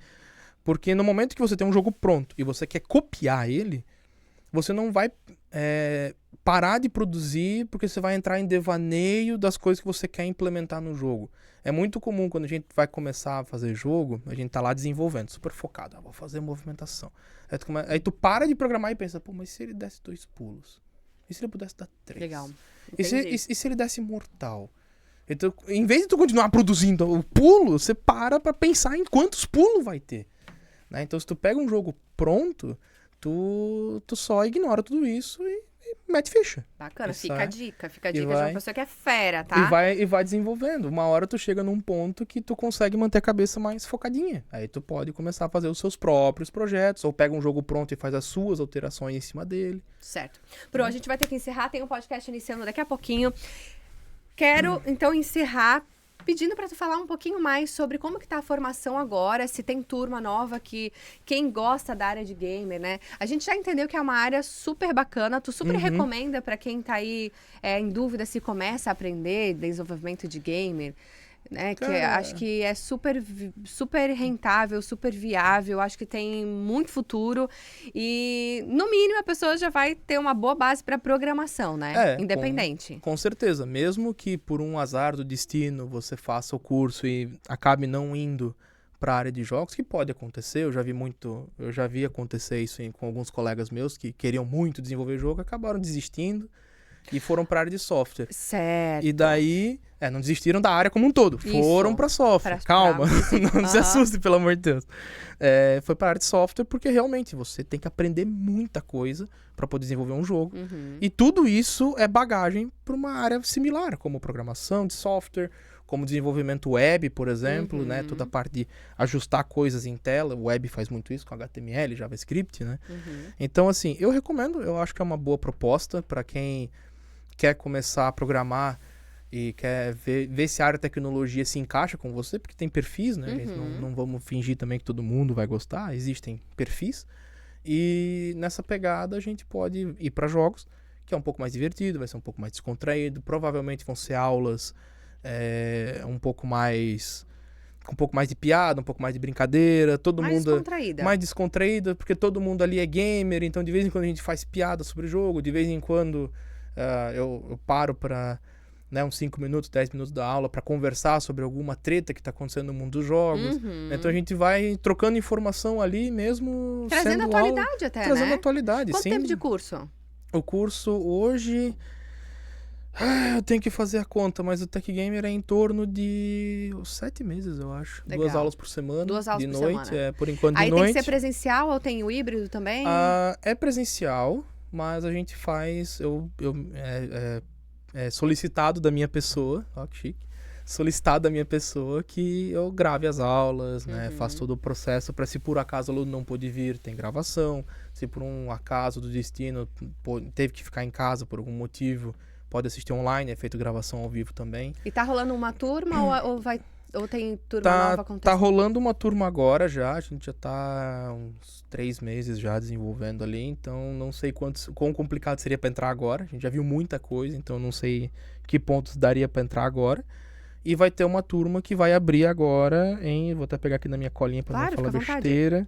Speaker 2: Porque no momento que você tem um jogo pronto e você quer copiar ele, você não vai parar de produzir porque você vai entrar em devaneio das coisas que você quer implementar no jogo. É muito comum quando a gente vai começar a fazer jogo, a gente tá lá desenvolvendo, super focado. Vou fazer movimentação. Aí tu para de programar e pensa, pô, mas se ele desse 2 pulos? E se ele pudesse dar 3?
Speaker 1: Legal.
Speaker 2: E se ele desse mortal? Então, em vez de tu continuar produzindo o pulo, você para pra pensar em quantos pulos vai ter. Né? Então, se tu pega um jogo pronto, tu só ignora tudo isso e mete ficha.
Speaker 1: Bacana,
Speaker 2: E
Speaker 1: fica
Speaker 2: sai.
Speaker 1: a dica. Fica a dica de
Speaker 2: vai-
Speaker 1: uma pessoa que é fera, tá?
Speaker 2: E vai desenvolvendo. Uma hora tu chega num ponto que tu consegue manter a cabeça mais focadinha. Aí tu pode começar a fazer os seus próprios projetos, ou pega um jogo pronto e faz as suas alterações em cima dele.
Speaker 1: Certo. Pro, a gente vai ter que encerrar, tem um podcast iniciando daqui a pouquinho. Quero, então, encerrar pedindo para tu falar um pouquinho mais sobre como que tá a formação agora, se tem turma nova que quem gosta da área de gamer, né? A gente já entendeu que é uma área super bacana, tu super recomenda para quem tá aí em dúvida se começa a aprender desenvolvimento de gamer, né? Que acho que é super rentável, super viável, acho que tem muito futuro e, no mínimo, a pessoa já vai ter uma boa base para programação, né? Independente.
Speaker 2: Com certeza. Mesmo que por um azar do destino você faça o curso e acabe não indo para a área de jogos, que pode acontecer, eu já vi acontecer isso com alguns colegas meus que queriam muito desenvolver jogo, acabaram desistindo e foram para a área de software.
Speaker 1: Certo.
Speaker 2: E daí, não desistiram da área como um todo, foram para software. Calma, não se assuste, pelo amor de Deus. Foi para a área de software porque realmente você tem que aprender muita coisa para poder desenvolver um jogo. E tudo isso é bagagem para uma área similar, como programação de software, como desenvolvimento web, por exemplo, né? Toda a parte de ajustar coisas em tela. O web faz muito isso com HTML, JavaScript, né? Então, assim, eu recomendo, eu acho que é uma boa proposta para quem quer começar a programar e quer ver se a área de tecnologia se encaixa com você, porque tem perfis, né? Gente, não vamos fingir também que todo mundo vai gostar, existem perfis. E nessa pegada a gente pode ir para jogos, que é um pouco mais divertido, vai ser um pouco mais descontraído, provavelmente vão ser aulas um pouco mais de piada, um pouco mais de brincadeira, mais descontraída, porque todo mundo ali é gamer, então de vez em quando a gente faz piada sobre o jogo, de vez em quando eu paro para uns 5 minutos, 10 minutos da aula para conversar sobre alguma treta que está acontecendo no mundo dos jogos. Então a gente vai trocando informação ali mesmo.
Speaker 1: Trazendo atualidade até,
Speaker 2: trazendo
Speaker 1: né?
Speaker 2: atualidade,
Speaker 1: Quanto
Speaker 2: sim.
Speaker 1: tempo de curso?
Speaker 2: O curso hoje... eu tenho que fazer a conta, mas o Tech Gamer é em torno de 7 meses, eu acho.
Speaker 1: Legal.
Speaker 2: 2 aulas por semana.
Speaker 1: 2 aulas
Speaker 2: de
Speaker 1: por
Speaker 2: noite,
Speaker 1: semana.
Speaker 2: Por enquanto de
Speaker 1: Aí
Speaker 2: noite.
Speaker 1: tem que ser presencial ou tem o híbrido também?
Speaker 2: É presencial, mas a gente faz... solicitado da minha pessoa, ó que chique, solicitado da minha pessoa que eu grave as aulas, né, faço todo o processo para se por acaso o aluno não pôde vir, tem gravação, se por um acaso do destino teve que ficar em casa por algum motivo, pode assistir online, é feito gravação ao vivo também.
Speaker 1: E tá rolando uma turma ou vai ou tem turma nova
Speaker 2: Tá
Speaker 1: acontecendo?
Speaker 2: rolando uma turma agora já, a gente já tá uns 3 meses já desenvolvendo ali, então não sei quão complicado seria pra entrar agora. A gente já viu muita coisa, então não sei que pontos daria pra entrar agora. E vai ter uma turma que vai abrir agora vou até pegar aqui na minha colinha pra
Speaker 1: Claro,
Speaker 2: não falar
Speaker 1: fica à vontade.
Speaker 2: besteira,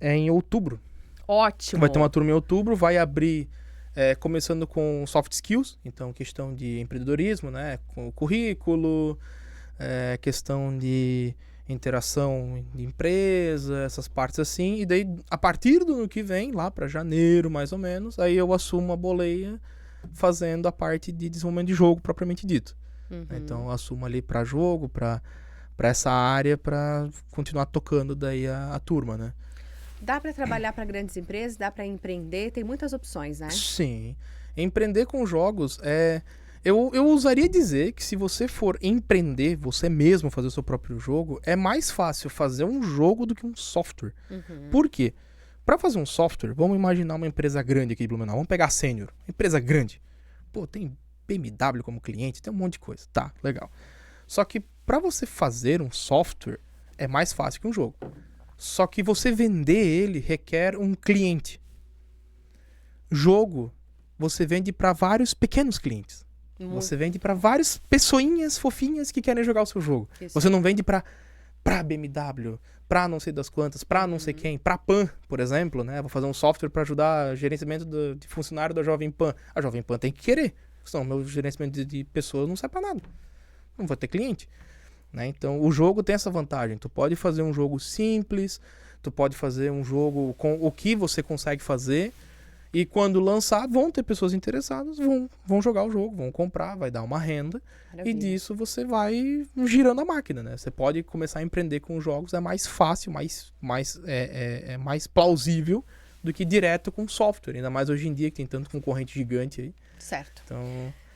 Speaker 2: em outubro.
Speaker 1: Ótimo.
Speaker 2: Vai ter uma turma em outubro, vai abrir começando com soft skills, então questão de empreendedorismo, né, com o currículo, questão de interação de empresa, essas partes assim, e daí a partir do ano que vem, lá para janeiro mais ou menos, aí eu assumo a boleia fazendo a parte de desenvolvimento de jogo propriamente dito. Então eu assumo ali para jogo, para essa área, para continuar tocando daí a turma, né?
Speaker 1: Dá para trabalhar para grandes empresas, dá para empreender, tem muitas opções, né?
Speaker 2: Sim. Empreender com jogos Eu ousaria dizer que se você for empreender, você mesmo fazer o seu próprio jogo, é mais fácil fazer um jogo do que um software. Por quê? Para fazer um software, vamos imaginar uma empresa grande aqui de Blumenau. Vamos pegar a Sênior, empresa grande. Pô, tem BMW como cliente, tem um monte de coisa. Tá, legal. Só que para você fazer um software, é mais fácil que um jogo. Só que você vender ele requer um cliente. Jogo, você vende para vários pequenos clientes. Você vende para várias pessoinhas fofinhas que querem jogar o seu jogo.
Speaker 1: Isso.
Speaker 2: Você não vende pra BMW, pra não sei das quantas, pra não sei quem, pra Pan, por exemplo, né? Vou fazer um software para ajudar o gerenciamento de funcionário da Jovem Pan. A Jovem Pan tem que querer. Senão meu gerenciamento de pessoas não serve pra nada. Não vou ter cliente. Né? Então, o jogo tem essa vantagem. Tu pode fazer um jogo simples, tu pode fazer um jogo com o que você consegue fazer, e quando lançar, vão ter pessoas interessadas, vão jogar o jogo, vão comprar, vai dar uma renda,
Speaker 1: Maravilha.
Speaker 2: e disso você vai girando a máquina, né? Você pode começar a empreender com jogos, é mais fácil, mais plausível do que direto com software, ainda mais hoje em dia que tem tanto concorrente gigante aí.
Speaker 1: Certo.
Speaker 2: Então,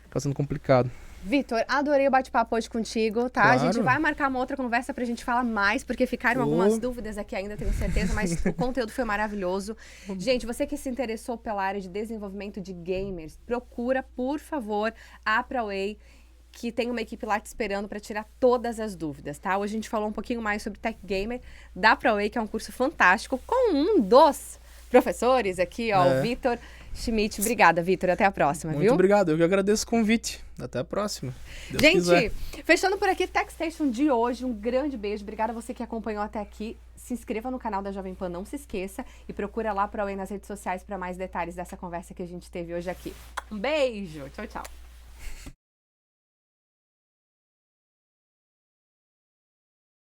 Speaker 2: tá sendo complicado.
Speaker 1: Vitor, adorei o bate-papo hoje contigo, tá?
Speaker 2: Claro.
Speaker 1: A gente vai marcar uma outra conversa pra gente falar mais, porque ficaram algumas dúvidas aqui ainda, tenho certeza, mas o conteúdo foi maravilhoso. Gente, você que se interessou pela área de desenvolvimento de gamers, procura, por favor, a ProWay, que tem uma equipe lá te esperando para tirar todas as dúvidas, tá? Hoje a gente falou um pouquinho mais sobre Tech Gamer da ProWay, que é um curso fantástico, com um dos professores aqui, ó, o Vitor Schmidt. Obrigada, Vitor. Até a próxima,
Speaker 2: Muito
Speaker 1: viu?
Speaker 2: obrigado. Eu que agradeço o convite. Até a próxima. Deus
Speaker 1: Gente,
Speaker 2: quiser.
Speaker 1: fechando por aqui, TechStation de hoje. Um grande beijo. Obrigada a você que acompanhou até aqui. Se inscreva no canal da Jovem Pan, não se esqueça. E procura lá para o nas redes sociais para mais detalhes dessa conversa que a gente teve hoje aqui. Um beijo. Tchau, tchau.